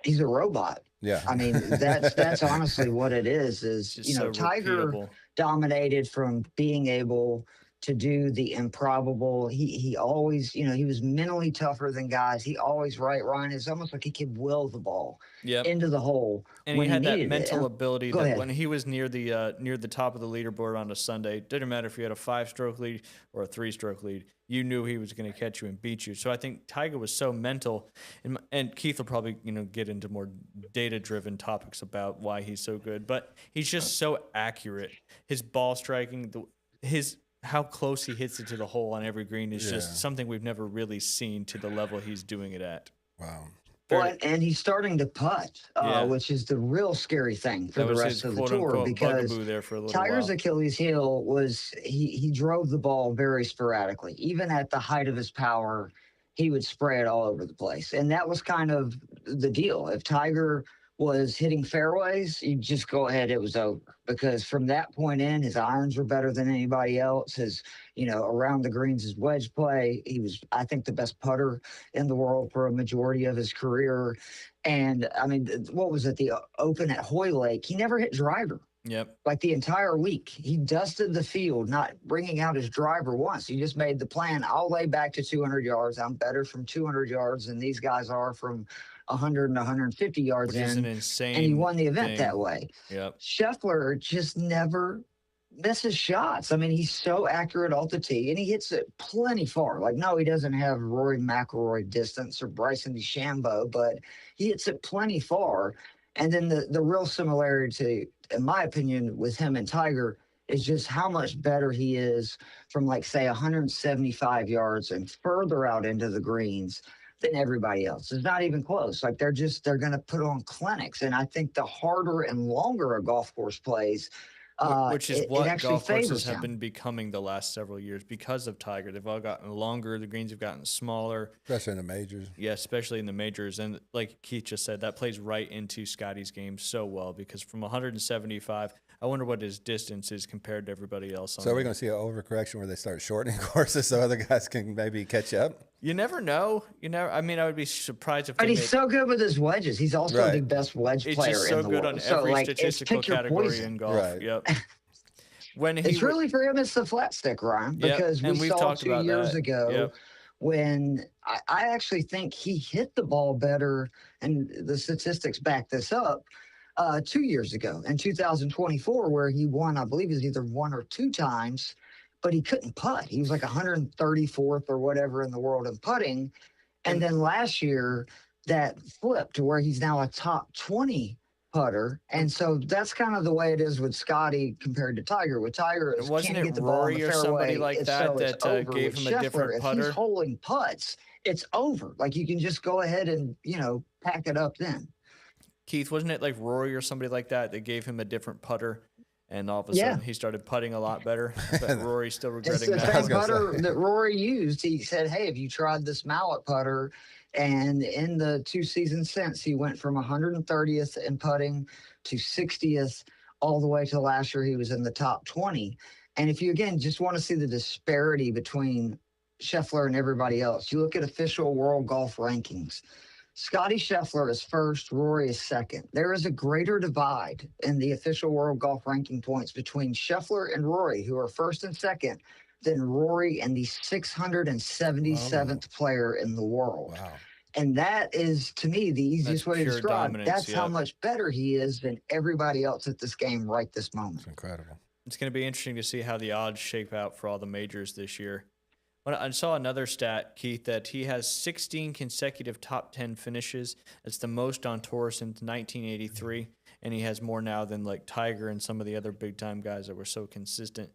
He's a robot. Yeah. I mean, that's honestly what it is so Tiger repeatable. Dominated from being able to do the improbable. He always, he was mentally tougher than guys. He always Ryan. It's almost like he could will the ball into the hole. And he had that mental ability that ahead. when he was near the top of the leaderboard on a Sunday, didn't matter if you had a 5-stroke lead or a 3-stroke lead, you knew he was going to catch you and beat you. So I think Tiger was so mental, and Keith will probably get into more data-driven topics about why he's so good, but he's just so accurate. His ball striking, how close he hits it to the hole on every green is just something we've never really seen to the level he's doing it at. Wow. Well, and he's starting to putt, which is the real scary thing for the rest of the tour, because Tiger's Achilles heel was he drove the ball very sporadically. Even at the height of his power, he would spray it all over the place. And that was kind of the deal. If Tiger was hitting fairways, you just go ahead, it was over. Because from that point in, his irons were better than anybody else. His, around the greens, his wedge play, he was, I think, the best putter in the world for a majority of his career. And, I mean, what was it, the Open at Hoylake? He never hit driver. Yep. Like the entire week. He dusted the field, not bringing out his driver once. He just made the plan, I'll lay back to 200 yards. I'm better from 200 yards than these guys are from 100 and 150 yards Which is an insane and he won the event thing. that way. Yep. Scheffler just never misses shots. I mean, he's so accurate off the tee, and he hits it plenty far. Like, no, he doesn't have Rory McIlroy distance or Bryson DeChambeau, but he hits it plenty far. And then the real similarity, in my opinion, with him and Tiger is just how much better he is from, like, say, 175 yards and further out into the greens than everybody else. It's not even close. Like, they're going to put on clinics. And I think the harder and longer a golf course plays, which is it what actually golf courses favors have him. been becoming the last several years because of Tiger. They've all gotten longer. The greens have gotten smaller. Especially in the majors. Yeah, especially in the majors. And like Keith just said, that plays right into Scotty's game so well because from 175, I wonder what his distance is compared to everybody else. So are we going to see an overcorrection where they start shortening courses so other guys can maybe catch up? You never know. I mean, I would be surprised if. But he's so good with his wedges. He's also Right. the best wedge It's player just so in the good world. on So, every like, it's statistical pick your category poison. in golf. Right. Yep. When he It's really for him, it's the flat stick, Ryan, Yep, because and we we've saw talked 2 about years that. ago Yep. when I actually think he hit the ball better, and the statistics back this up, 2 years ago in 2024, where he won, I believe, is either 1 or 2 times, but he couldn't putt. He was like 134th or whatever in the world in putting. And then last year, that flipped to where he's now a top 20 putter. And so that's kind of the way it is with Scotty compared to Tiger. With Tiger, it's Wasn't can't it get the ball in Rory the or somebody fairway, like it's that so it's that over. gave With him a different Scheffler, if putter? he's holding putts, it's over. Like, you can just go ahead and, pack it up then. Keith, wasn't it like Rory or somebody like that that gave him a different putter, and all of a Yeah. sudden he started putting a lot better? But Rory's still It's regretting the that. same was gonna putter say. that Rory used. He said, "Hey, have you tried this mallet putter?" And in the 2 seasons since, he went from 130th in putting to 60th, all the way to last year. He was in the top 20. And if you again just want to see the disparity between Scheffler and everybody else, you look at official world golf rankings. Scotty Scheffler is first, Rory is second. There is a greater divide in the official world golf ranking points between Scheffler and Rory, who are first and second, than Rory and the 677th player in the world. Wow. And that is, to me, the easiest way to pure describe. dominance, That's how yep. much better he is than everybody else at this game right this moment. It's incredible. It's going to be interesting to see how the odds shape out for all the majors this year. I saw another stat, Keith, that he has 16 consecutive top 10 finishes. It's the most on tour since 1983, and he has more now than like Tiger and some of the other big time guys that were so consistent.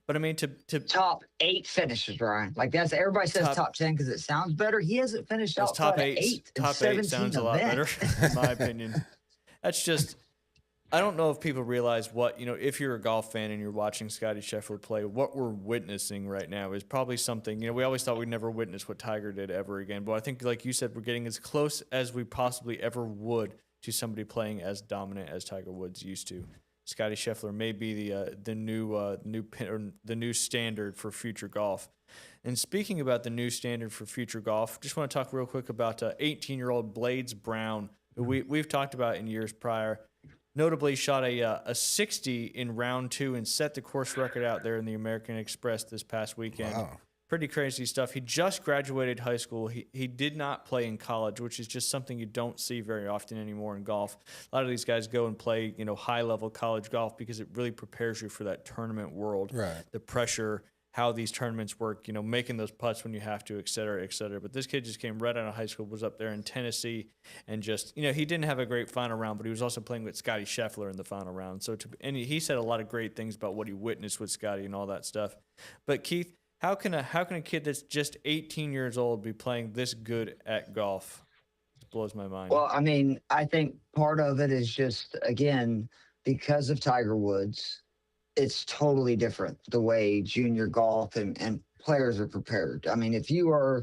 But I mean, to Top 8 finishes, Ryan. Like, that's everybody says top 10 because it sounds better. He hasn't finished those outside top of eight, 8 in top 17 8 sounds a lot better, events. in my opinion. That's just. I don't know if people realize what, if you're a golf fan and you're watching Scotty Scheffler play, what we're witnessing right now is probably something, we always thought we'd never witness what Tiger did ever again. But I think, like you said, we're getting as close as we possibly ever would to somebody playing as dominant as Tiger Woods used to. Scotty Scheffler may be the new standard for future golf. And speaking about the new standard for future golf, just want to talk real quick about 18-year-old Blades Brown, who we've talked about in years prior. Notably shot a 60 in round 2 and set the course record out there in the American Express this past weekend. Wow. Pretty crazy stuff. He just graduated high school. He did not play in college, which is just something you don't see very often anymore in golf. A lot of these guys go and play, high-level college golf because it really prepares you for that tournament world. Right. The pressure, how these tournaments work, making those putts when you have to, et cetera, et cetera. But this kid just came right out of high school, was up there in Tennessee, and just, he didn't have a great final round, but he was also playing with Scotty Scheffler in the final round. And he said a lot of great things about what he witnessed with Scotty and all that stuff. But Keith, how can a kid that's just 18 years old be playing this good at golf? It blows my mind. Well, I mean, I think part of it is just, again, because of Tiger Woods, it's totally different the way junior golf and players are prepared. I mean, if you are,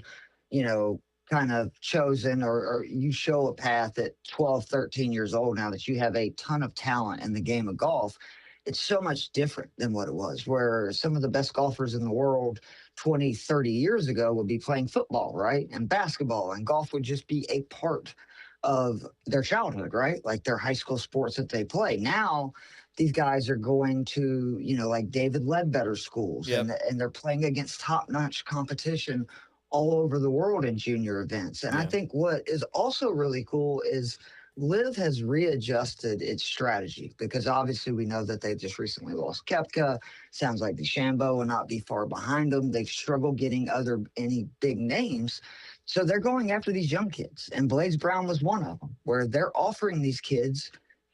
kind of chosen or you show a path at 12, 13 years old now that you have a ton of talent in the game of golf, it's so much different than what it was, where some of the best golfers in the world 20, 30 years ago would be playing football, right? And basketball, and golf would just be a part of their childhood, right? Like their high school sports that they play. Now, these guys are going to, like David Ledbetter schools, Yep. and they're playing against top-notch competition all over the world in junior events. And I Yeah. think what is also really cool is Liv has readjusted its strategy because obviously we know that they just recently lost Kepka. Sounds like DeChambeau will not be far behind them. They've struggled getting any big names. So they're going after these young kids. And Blaze Brown was one of them, where they're offering these kids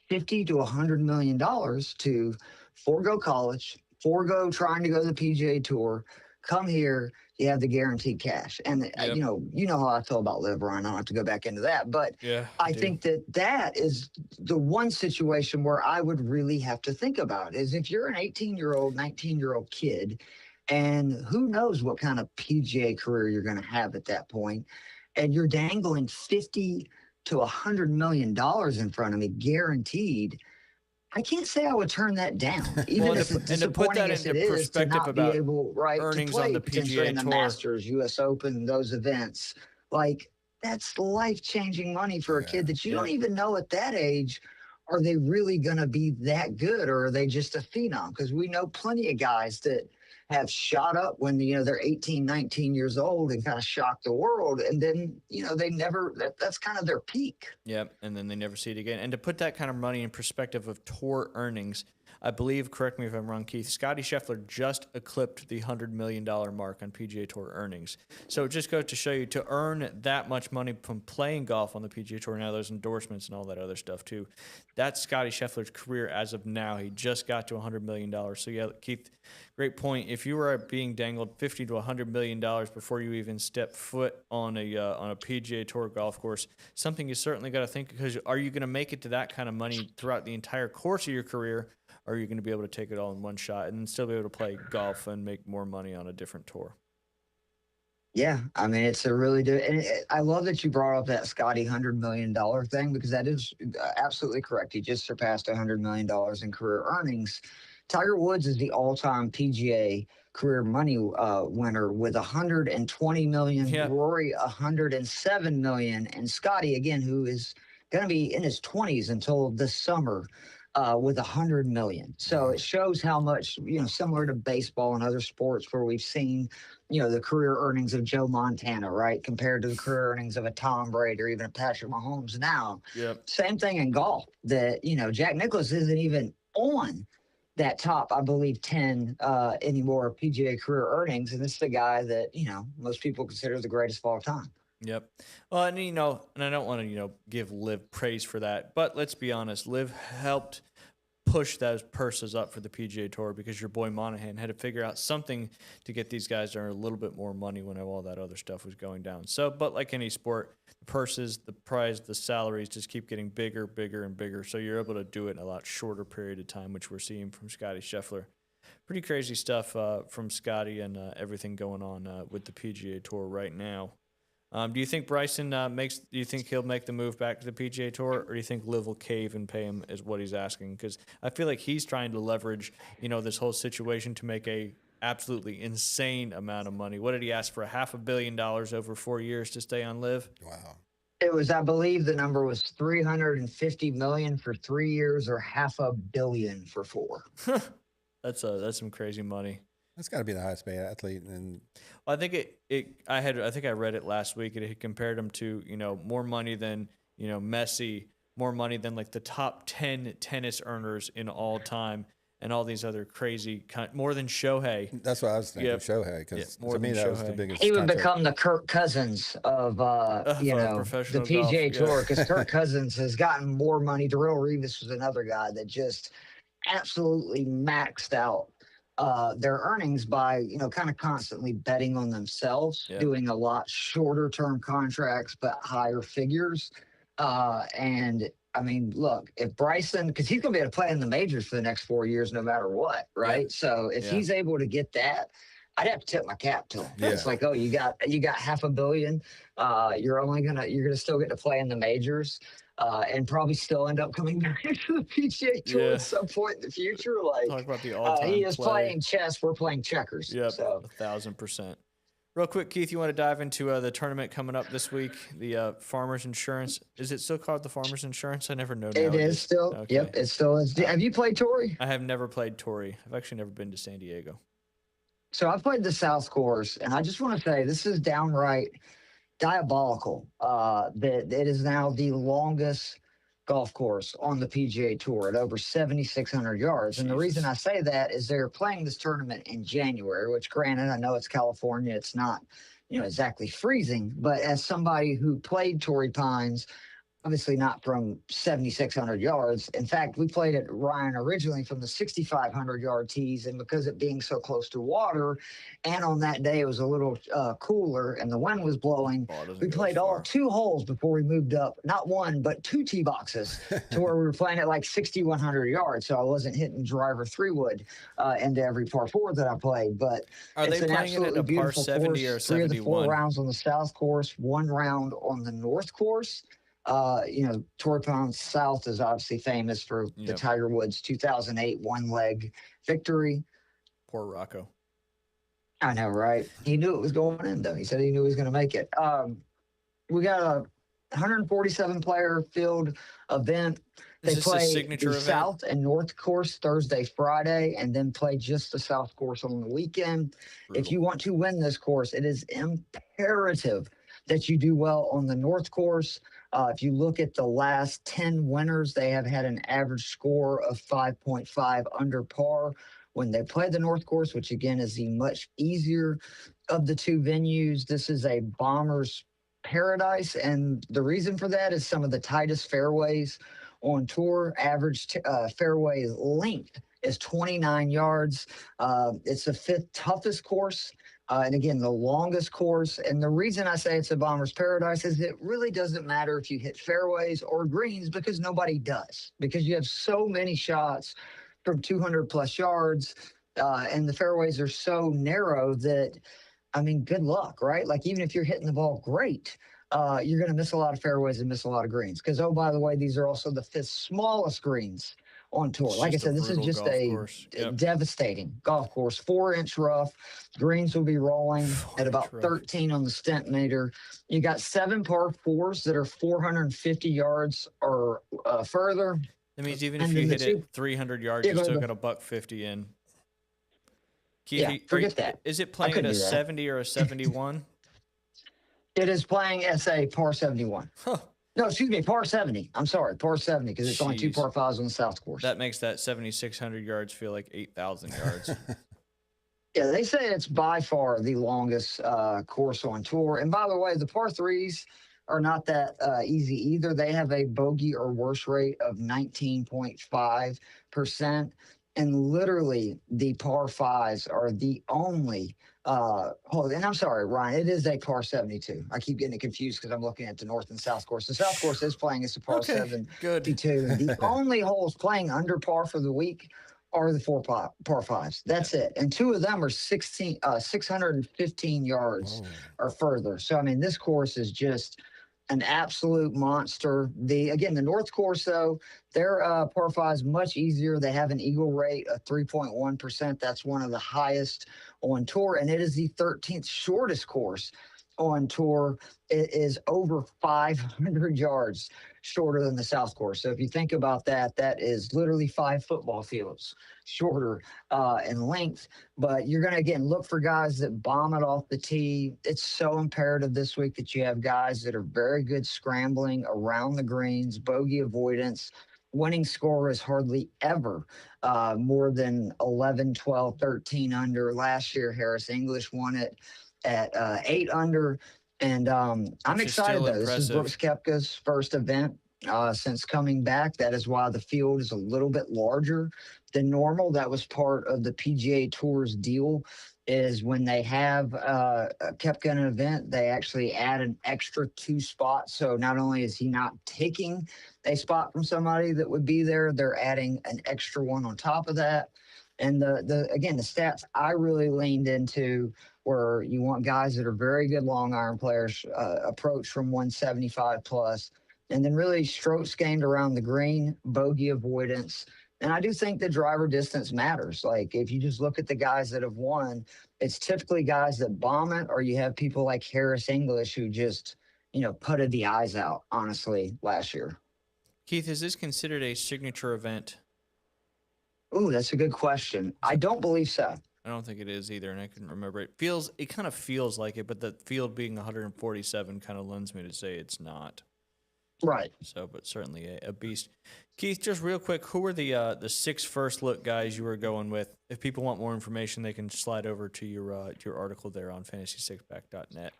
50 to $100 million to forego college, forego trying to go to the PGA Tour, come here, you have the guaranteed cash. And Yep. you know how I feel about Liv Ryan. I don't have to go back into that, but Yeah, I do. think that is the one situation where I would really have to think about is if you're an 18-year-old, 19-year-old kid, and who knows what kind of PGA career you're going to have at that point, and you're dangling 50 to $100 million in front of me, guaranteed. I can't say I would turn that down, even Well, as and to put disappointing that as into it is to perspective not be about able, right, to earnings play on the potentially in PGA the Tour. Masters, U.S. Open, those events. Like, that's life-changing money for a kid that you don't even know at that age, are they really going to be that good, or are they just a phenom? Because we know plenty of guys that have shot up when, they're 18, 19 years old and kind of shocked the world. And then, they never, that's kind of their peak. Yep, and then they never see it again. And to put that kind of money in perspective of tour earnings, I believe, correct me if I'm wrong, Keith, Scotty Scheffler just eclipsed the $100 million mark on PGA Tour earnings. So it just goes to show you, to earn that much money from playing golf on the PGA Tour, now there's endorsements and all that other stuff too. That's Scotty Scheffler's career as of now. He just got to $100 million. So yeah, Keith, great point. If you were being dangled $50 to $100 million before you even step foot on a PGA Tour golf course, something you certainly got to think, because are you going to make it to that kind of money throughout the entire course of your career? Or are you going to be able to take it all in one shot and still be able to play golf and make more money on a different tour? Yeah, I mean, it's a really good, and I love that you brought up that Scotty $100 million thing, because that is absolutely correct. He just surpassed $100 million in career earnings. Tiger Woods is the all-time PGA career money winner with 120 million. Yeah. Rory 107 million, and Scotty, again, who is going to be in his 20s until this summer, with 100 million. So it shows how much, similar to baseball and other sports where we've seen, the career earnings of Joe Montana, right, compared to the career earnings of a Tom Brady or even a Patrick Mahomes now. Yep. Same thing in golf, that, Jack Nicklaus isn't even on that top, I believe, 10 anymore PGA career earnings. And this is a guy that, most people consider the greatest of all time. Yep. Well, and and I don't want to, give Liv praise for that, but let's be honest, Liv helped push those purses up for the PGA Tour, because your boy Monahan had to figure out something to get these guys to earn a little bit more money when all that other stuff was going down. So, but like any sport, the purses, the prize, the salaries just keep getting bigger, bigger, and bigger. So you're able to do it in a lot shorter period of time, which we're seeing from Scotty Scheffler. Pretty crazy stuff from Scotty and everything going on with the PGA Tour right now. Do you think Bryson do you think he'll make the move back to the PGA Tour, or do you think Liv will cave and pay him is what he's asking? Because I feel like he's trying to leverage, this whole situation to make a absolutely insane amount of money. What did he ask for? $500 million over 4 years to stay on Liv? Wow. It was, I believe the number was 350 million for 3 years, or $500 million for 4. That's some crazy money. That's got to be the highest paid athlete. And I think I think I read it last week. It had compared him to, more money than, Messi, more money than like the top 10 tennis earners in all time, and all these other crazy more than Shohei. that's what I was thinking, Yep. Shohei, because more to me than that was the Shohei. biggest. He would contract. become the Kirk Cousins of the professional PGA golf, Tour, yeah. because Kirk Cousins has gotten more money. Darrell Revis was another guy that just absolutely maxed out their earnings by, kind of constantly betting on themselves, Yeah. doing a lot shorter term contracts, but higher figures. And I mean, look, if Bryson, because he's going to be able to play in the majors for the next 4 years, no matter what, right? Yeah. So if Yeah. he's able to get that, I'd have to tip my cap to him. Yeah. It's like, oh, you got $500 million. You're gonna still get to play in the majors. And probably still end up coming back to the PGA Tour Yeah. at some point in the future. Like, Talk about the all-time he is play. playing chess. We're playing checkers. Yep, So 1,000%. Real quick, Keith, you want to dive into the tournament coming up this week, the Farmers Insurance? Is it still called the Farmers Insurance? I never know. it nowadays. is still. Okay. Yep, it still is. Have you played Torrey? I have never played Torrey. I've actually never been to San Diego. So I played the South Course, and I just want to say this is downright diabolical. That it is now the longest golf course on the PGA Tour at over 7,600 yards. And the reason Jesus. I say that is they're playing this tournament in January, which granted, I know it's California. It's not, exactly freezing, but as somebody who played Torrey Pines, obviously not from 7,600 yards. In fact, we played at Ryan originally from the 6,500-yard tees, and because it being so close to water, and on that day it was a little cooler and the wind was blowing, we played all 2 holes before we moved up, not 1, but 2 tee boxes to where we were playing at like 6,100 yards. So I wasn't hitting driver 3-wood into every par 4 that I played. But Are it's they an playing it at absolutely a par beautiful 70 course. or 3 of the 4 71? rounds on the south course, 1 round on the north course. Torrey Pines South is obviously famous for the Yep. Tiger Woods 2008 one-leg victory. Poor Rocco. I know, right? He knew it was going in, though. He said he knew he was going to make it. We got a 147-player field event. They Is this a play signature the event? South and North course Thursday, Friday, and then play just the South course on the weekend. Brutal. If you want to win this course, it is imperative that you do well on the North course. If you look at the last 10 winners, they have had an average score of 5.5 under par when they play the North course, which again is the much easier of the 2 venues. This is a bomber's paradise, and the reason for that is some of the tightest fairways on tour. Average fairway length is 29 yards. It's the 5th toughest course. And again, the longest course. And the reason I say it's a bomber's paradise is it really doesn't matter if you hit fairways or greens, because nobody does, because you have so many shots from 200 plus yards. And the fairways are so narrow that, I mean, good luck, right? Like, even if you're hitting the ball great, you're going to miss a lot of fairways and miss a lot of greens. Because, oh, by the way, these are also the 5th smallest greens on tour. It's Like I just a said, this is brutal just golf a course. Yep. devastating golf course. 4-inch rough. Greens will be rolling at about 4-inch rough. 13 on the stent meter. You got 7 par 4s that are 450 yards or further. That means even And if you then the hit two- it 300 yards, Yeah, you go still ahead. got a $150 in. Keith, Yeah, forget that. Is it playing at couldn't a do that. 70 or a 71? It is playing SA par 71. Huh. No, excuse me, par 70. I'm sorry, par 70, because it's only 2 Jeez. par 5s on the south course. That makes that 7,600 yards feel like 8,000 yards. Yeah, they say it's by far the longest course on tour. And by the way, the par 3s are not that easy either. They have a bogey or worse rate of 19.5%. And literally, the par 5s are the only. And I'm sorry, Ryan, it is a par 72. I keep getting it confused because I'm looking at the north and south course. The south course is playing as a par Okay, 72. good. The only holes playing under par for the week are the 4 par 5s. That's it. And 2 of them are 615 yards or further. So, I mean, this course is just an absolute monster. The North course, though, their par 5s much easier. They have an eagle rate of 3.1%. That's one of the highest on tour, and it is the 13th shortest course on tour. It is over 500 yards shorter than the South course. So if you think about that, that is literally 5 football fields shorter in length. But you're going to, again, look for guys that bomb it off the tee. It's so imperative this week that you have guys that are very good scrambling around the greens, bogey avoidance. Winning score is hardly ever more than 11, 12, 13 under. Last year, Harris English won it at 8 under. And I'm Which is excited, still though. This is impressive. Brooks Koepka's first event since coming back. That is why the field is a little bit larger than normal. That was part of the PGA Tour's deal, is when they have Koepka in an event, they actually add an extra 2 spots. So not only is he not taking a spot from somebody that would be there, they're adding an extra one on top of that. And the stats I really leaned into were, you want guys that are very good long iron players, approach from 175 plus, and then really strokes gained around the green, bogey avoidance. And I do think the driver distance matters. Like, if you just look at the guys that have won, it's typically guys that bomb it, or you have people like Harris English who just, putted the eyes out, honestly, last year. Keith, is this considered a signature event? Ooh, that's a good question. I don't believe so. I don't think it is either, and I couldn't remember. It kind of feels like it, but the field being 147 kind of lends me to say it's not. Right. So, but certainly a beast. Keith, just real quick, who were the 6 first look guys you were going with? If people want more information, they can slide over to your article there on fantasy6pack.net.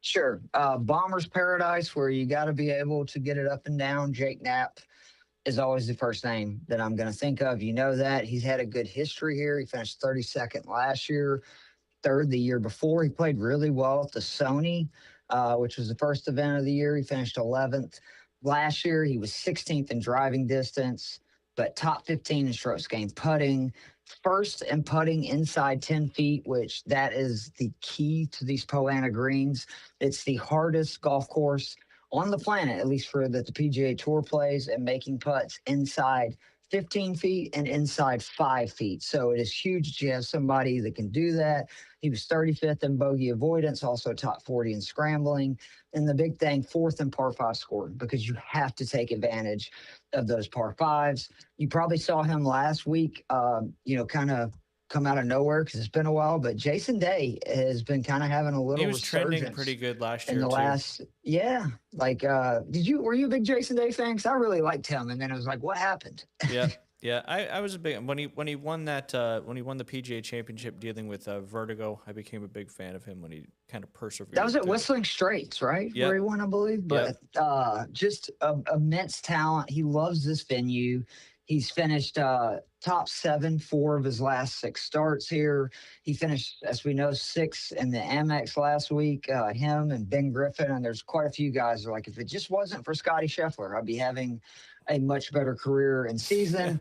Sure. Bombers Paradise, where you got to be able to get it up and down. Jake Knapp is always the first name that I'm going to think of. You know that. He's had a good history here. He finished 32nd last year, third the year before. He played really well at the Sony, which was the first event of the year. He finished 11th. Last year, he was 16th in driving distance, but top 15 in strokes gained putting. First in putting inside 10 feet, which that is the key to these Poa annua greens. It's the hardest golf course on the planet, at least for that the PGA Tour plays, and making putts inside 15 feet and inside 5 feet. So it is huge to have somebody that can do that. He was 35th in bogey avoidance, also top 40 in scrambling. And the big thing, 4th in par 5 scoring, because you have to take advantage of those par 5s. You probably saw him last week, kind of come out of nowhere because it's been a while, but Jason Day has been kind of having a little He was trending resurgence pretty good last in year the too. last, yeah. Like, were you a big Jason Day fan? Because I really liked him, and then it was like, what happened? Yeah, yeah. I was a big when he won that when he won the PGA Championship dealing with Vertigo. I became a big fan of him when he kind of persevered. That was at through. Whistling Straits, right? Yep. Where he won, I believe. But just immense talent. He loves this venue. He's finished top 7 4 of his last 6 starts here. He finished, as we know, 6th in the Amex last week. Him and Ben Griffin, and there's quite a few guys that are like, if it just wasn't for Scotty Scheffler, I'd be having a much better career and season.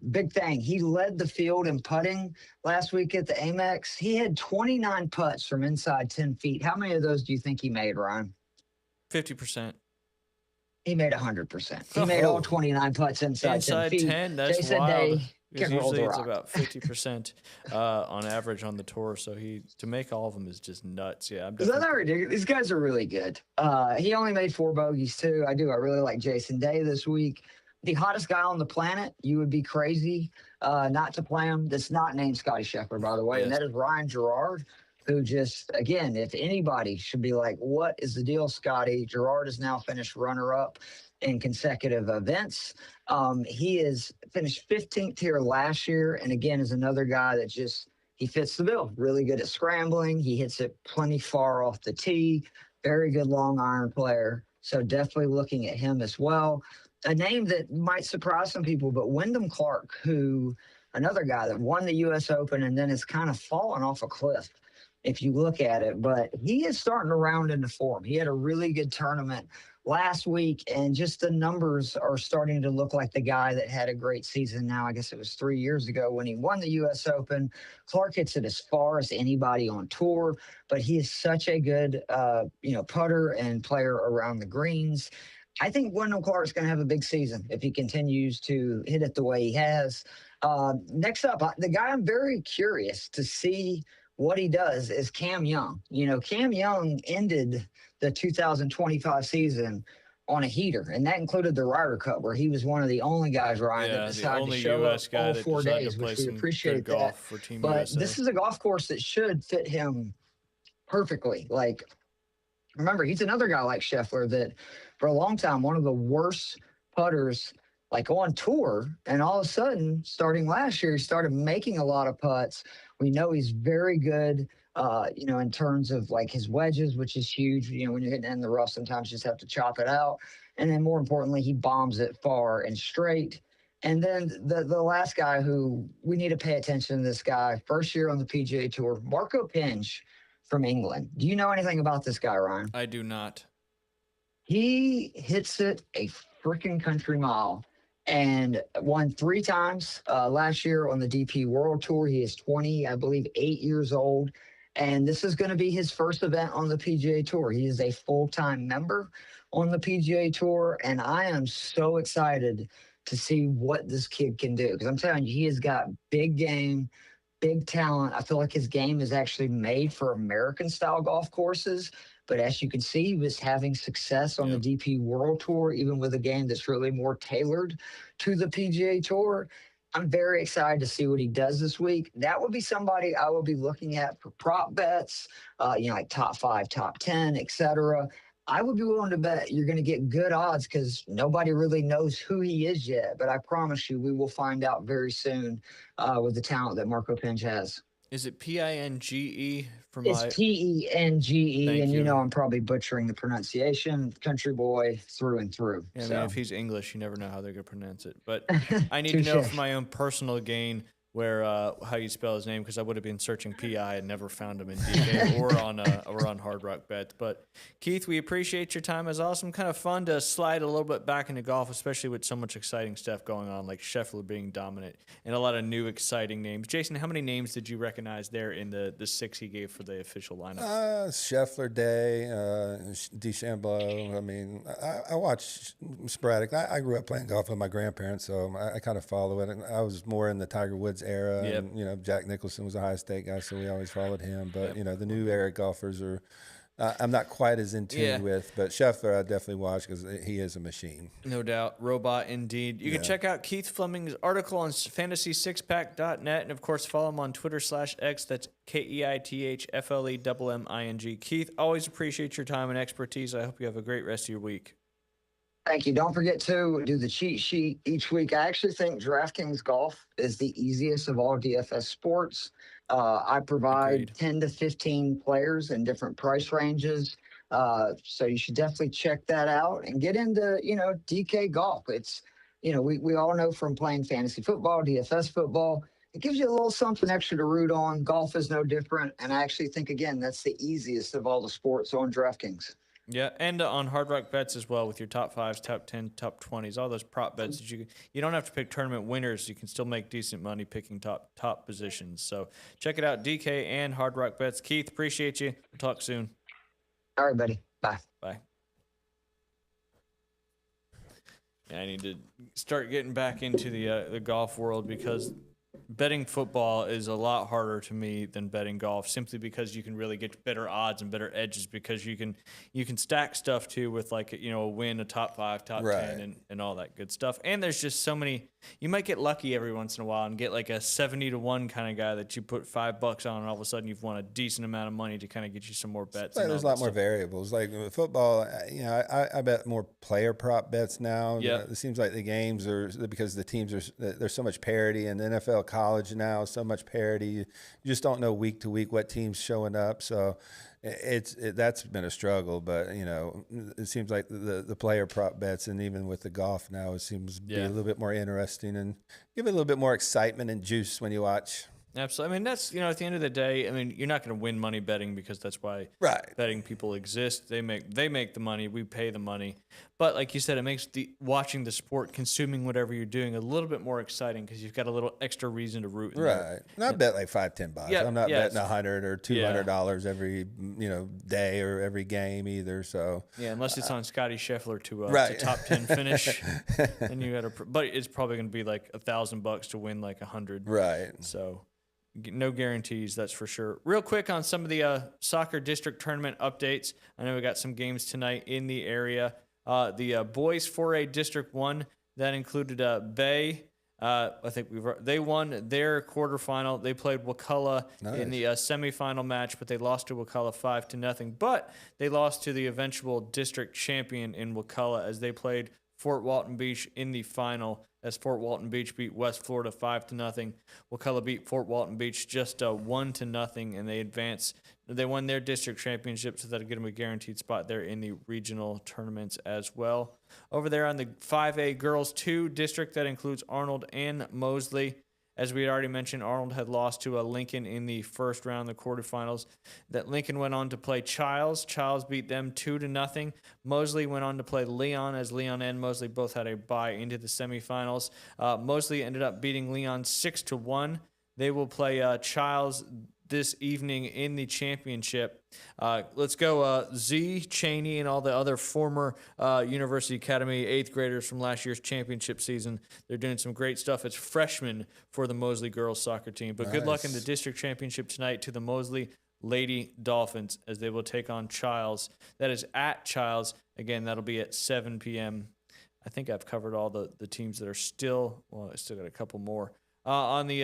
Big thing, he led the field in putting last week at the Amex. He had 29 putts from inside 10 feet. How many of those do you think he made, Ryan? 50%. He made 100%. He made all 29 putts inside 10 feet. 10, that's Jason wild. Day Because can roll usually the it's rock. about 50% on average on the tour. So to make all of them is just nuts. Yeah, I'm Is that definitely. not ridiculous? These guys are really good. He only made 4 bogeys too. I really like Jason Day this week. The hottest guy on the planet. You would be crazy not to play him. That's not named Scotty Scheffler, by the way. And Yes. that is Ryan Gerard, who just, again, if anybody should be like, what is the deal, Scotty? Gerard has now finished runner-up in consecutive events. He is finished 15th here last year. And again, is another guy that just, he fits the bill. Really good at scrambling. He hits it plenty far off the tee. Very good long iron player. So definitely looking at him as well. A name that might surprise some people, but Wyndham Clark, who another guy that won the U.S. Open and then has kind of fallen off a cliff if you look at it. But he is starting to round into form. He had a really good tournament last week, and just the numbers are starting to look like the guy that had a great season now. I guess it was 3 years ago when he won the U.S. Open. Clark hits it as far as anybody on tour, but he is such a good, putter and player around the greens. I think Wyndham Clark's going to have a big season if he continues to hit it the way he has. Next up, the guy I'm very curious to see what he does is Cam Young. Cam Young ended the 2025 season on a heater, and that included the Ryder Cup, where he was one of the only guys, Ryan, that The decided only to show U.S. up guy all that 4 decided days, to play which we some appreciate good that. golf for Team But USA. this is a golf course that should fit him perfectly. Like, remember, he's another guy like Scheffler that for a long time, one of the worst putters like on tour. And all of a sudden, starting last year, he started making a lot of putts. We know he's very good, in terms of like his wedges, which is huge. When you're hitting in the rough, sometimes you just have to chop it out. And then more importantly, he bombs it far and straight. And then the last guy who we need to pay attention to, this guy, first year on the PGA Tour, Marco Pinch from England. Do you know anything about this guy, Ryan? I do not. He hits it a freaking country mile and won 3 times last year on the DP World Tour. He is 20, I believe, 8 years old. And this is going to be his first event on the PGA Tour. He is a full-time member on the PGA Tour. And I am so excited to see what this kid can do. Because I'm telling you, he has got big game, big talent. I feel like his game is actually made for American-style golf courses. But as you can see, he was having success on the DP World Tour, even with a game that's really more tailored to the PGA Tour. I'm very excited to see what he does this week. That would be somebody I would be looking at for prop bets, like top 5, top 10, etc. I would be willing to bet you're going to get good odds because nobody really knows who he is yet. But I promise you, we will find out very soon with the talent that Marco Pinch has. Is it Pinge for It's my? Penge, Thank and you. I'm probably butchering the pronunciation. Country boy through and through. Yeah, I so. mean, if he's English, you never know how they're gonna pronounce it. But I need to Touche. know for my own personal gain where how you spell his name because I would have been searching PI and never found him in DK or on Hard Rock Bets. But Keith, we appreciate your time. It was awesome, kind of fun to slide a little bit back into golf, especially with so much exciting stuff going on, like Scheffler being dominant and a lot of new exciting names. Jason, how many names did you recognize there in the 6 he gave for the official lineup? Scheffler, Day, DeChambeau. I mean, I watch sporadic. I grew up playing golf with my grandparents, so I kind of follow it. And I was more in the Tiger Woods era. Yep. And, Jack Nicholson was a high stake guy, so we always followed him. But, Yep. the new era golfers are I'm not quite as in tune with. But Scheffler I definitely watch because he is a machine. No doubt. Robot indeed. You can check out Keith Fleming's article on fantasy6pack.net. And, of course, follow him on Twitter/X. That's KEITHFLEMMING. Keith, always appreciate your time and expertise. I hope you have a great rest of your week. Thank you. Don't forget to do the cheat sheet each week. I actually think DraftKings Golf is the easiest of all DFS sports. I provide Agreed. 10 to 15 players in different price ranges. So you should definitely check that out and get into, DK golf. It's, we all know from playing fantasy football, DFS football, it gives you a little something extra to root on. Golf is no different. And I actually think, again, that's the easiest of all the sports on DraftKings. Yeah, and on Hard Rock Bets as well with your top 5s, top 10, top 20s, all those prop bets that you don't have to pick tournament winners. You can still make decent money picking top positions. So check it out, DK and Hard Rock Bets. Keith, appreciate you. We'll talk soon. All right, buddy. Bye. Bye. Yeah, I need to start getting back into the golf world because betting football is a lot harder to me than betting golf simply because you can really get better odds and better edges because you can stack stuff too with like a win, a top 5, top 10 and all that good stuff. And there's just so many. You might get lucky every once in a while and get like a 70-1 kind of guy that you put $5 on and all of a sudden you've won a decent amount of money to kind of get you some more bets. There's a lot more variables. Like with football, I bet more player prop bets now. Yep. It seems like the games are because the teams there's so much parity, and the NFL college now so much parity. You just don't know week to week what team's showing up. So that's been a struggle. But it seems like the player prop bets, and even with the golf now, it seems to be a little bit more interesting and give it a little bit more excitement and juice when you watch. Absolutely. I mean, that's, at the end of the day, I mean, you're not going to win money betting because that's why betting people exist. They make the money. We pay the money. But like you said, it makes watching the sport, consuming whatever you're doing a little bit more exciting because you've got a little extra reason to root. Right. And I bet like $5-10. Yeah, I'm not betting $100 or $200 every, day or every game either. So yeah, unless it's on Scotty Scheffler to top 10 finish, then you got to. But it's probably going to be like $1,000 to win like 100. Right. So no guarantees, that's for sure. Real quick on some of the soccer district tournament updates. I know we got some games tonight in the area. The boys 4A District 1, that included Bay. I think they won their quarterfinal. They played Wakulla in the semifinal match, but they lost to Wakulla 5-0. But they lost to the eventual district champion in Wakulla as they played Fort Walton Beach in the final, as Fort Walton Beach beat West Florida 5-0. Wakulla beat Fort Walton Beach just 1-0, and they advance. They won their district championship, so that'll get them a guaranteed spot there in the regional tournaments as well. Over there on the 5A Girls 2 district, that includes Arnold and Mosley. As we had already mentioned, Arnold had lost to Lincoln in the first round of the quarterfinals. That Lincoln went on to play Childs. Childs beat them 2-0. Mosley went on to play Leon, as Leon and Mosley both had a bye into the semifinals. Mosley ended up beating Leon 6-1. They will play Childs this evening in the championship. Let's go Z, Cheney, and all the other former University Academy 8th graders from last year's championship season. They're doing some great stuff. It's freshmen for the Mosley girls soccer team. But good luck in the district championship tonight to the Mosley Lady Dolphins as they will take on Childs. That is at Childs. Again, that'll be at 7 p.m. I think I've covered all the teams that are still, I still got a couple more. On the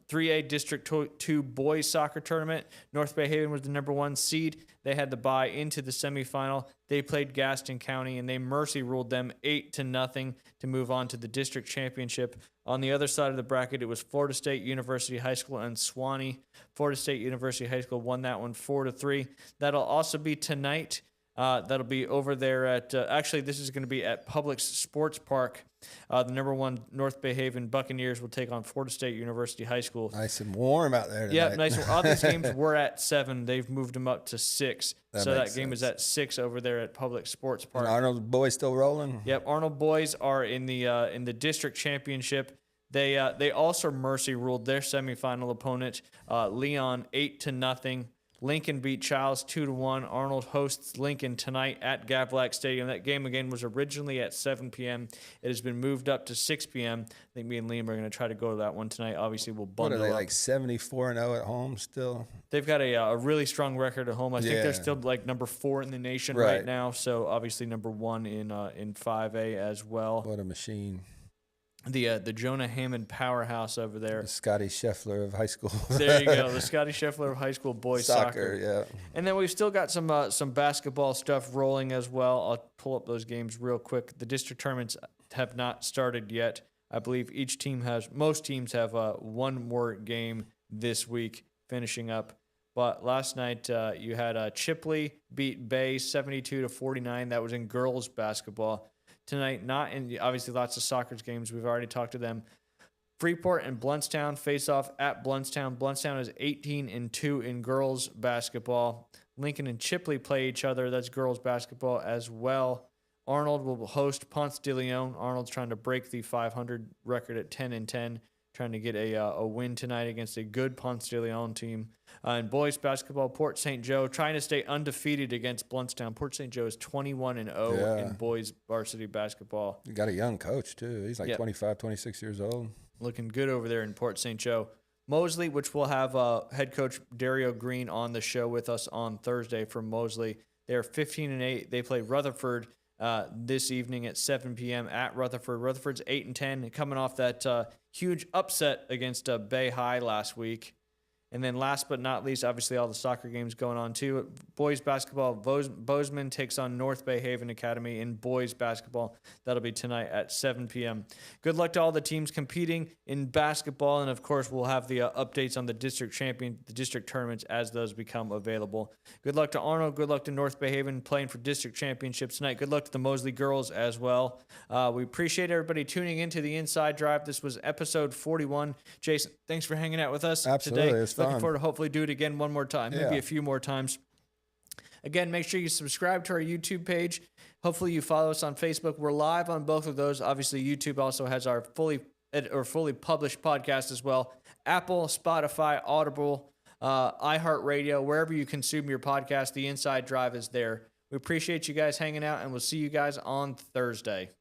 3A District 2 boys soccer tournament, North Bay Haven was the number 1 seed. They had the bye into the semifinal. They played Gaston County, and they mercy ruled them 8-0 to move on to the district championship. On the other side of the bracket, it was Florida State University High School and Swanee. Florida State University High School won that one 4-3. That'll also be tonight. That'll be over there at, actually, this is going to be at Publix Sports Park. The number 1 North Bay Haven Buccaneers will take on Florida State University High School. Nice and warm out there tonight. Yeah, nice. All these games were at 7. They've moved them up to 6. So that game sense. is at 6 over there at Publix Sports Park. And Arnold boys still rolling? Yep, Arnold boys are in the district championship. They also mercy ruled their semifinal opponent, Leon, 8-0. Lincoln beat Childs 2-1. Arnold hosts Lincoln tonight at Gavlax Stadium. That game again was originally at 7 p.m. It has been moved up to 6 p.m. I think me and Liam are going to try to go to that one tonight. Obviously, we'll bundle What are they, up. like 74-0 at home still? They've got a really strong record at home. I think they're Yeah. still like number 4 in the nation right Right. now. So obviously number 1 in 5A as well. What a machine. The Jonah Hammond powerhouse over there. The Scotty Scheffler of high school. There you go. The Scotty Scheffler of high school boys soccer. Yeah. And then we've still got some basketball stuff rolling as well. I'll pull up those games real quick. The district tournaments have not started yet. I believe most teams have one more game this week finishing up. But last night you had Chipley beat Bay 72-49. That was in girls basketball. Tonight, not in obviously lots of soccer games. We've already talked to them. Freeport and Bluntstown face off at Bluntstown. Bluntstown is 18-2 in girls basketball. Lincoln and Chipley play each other. That's girls basketball as well. Arnold will host Ponce de Leon. Arnold's trying to break the 500 record at 10-10, trying to get a win tonight against a good Ponce de Leon team. In boys basketball, Port St. Joe trying to stay undefeated against Bluntstown. Port St. Joe is 21-0 Yeah. in boys varsity basketball. You got a young coach, too. He's like Yep. 25, 26 years old. Looking good over there in Port St. Joe. Mosley, which we'll have head coach Dario Green on the show with us on Thursday from Mosley. They're 15-8. They play Rutherford this evening at 7 p.m. at Rutherford. Rutherford's 8-10, coming off that huge upset against Bay High last week. And then last but not least, obviously all the soccer games going on too. Boys basketball, Bozeman takes on North Bay Haven Academy in boys basketball. That'll be tonight at 7 p.m. Good luck to all the teams competing in basketball. And of course, we'll have the updates on the district tournaments as those become available. Good luck to Arnold. Good luck to North Bay Haven playing for district championships tonight. Good luck to the Mosley girls as well. We appreciate everybody tuning into the Inside Drive. This was episode 41. Jason, thanks for hanging out with us Absolutely. today. It's Looking fun. forward to hopefully do it again one more time, maybe Yeah. a few more times. Again, make sure you subscribe to our YouTube page. Hopefully you follow us on Facebook. We're live on both of those. Obviously, YouTube also has our fully published podcast as well. Apple, Spotify, Audible, iHeartRadio, wherever you consume your podcast, the Inside Drive is there. We appreciate you guys hanging out, and we'll see you guys on Thursday.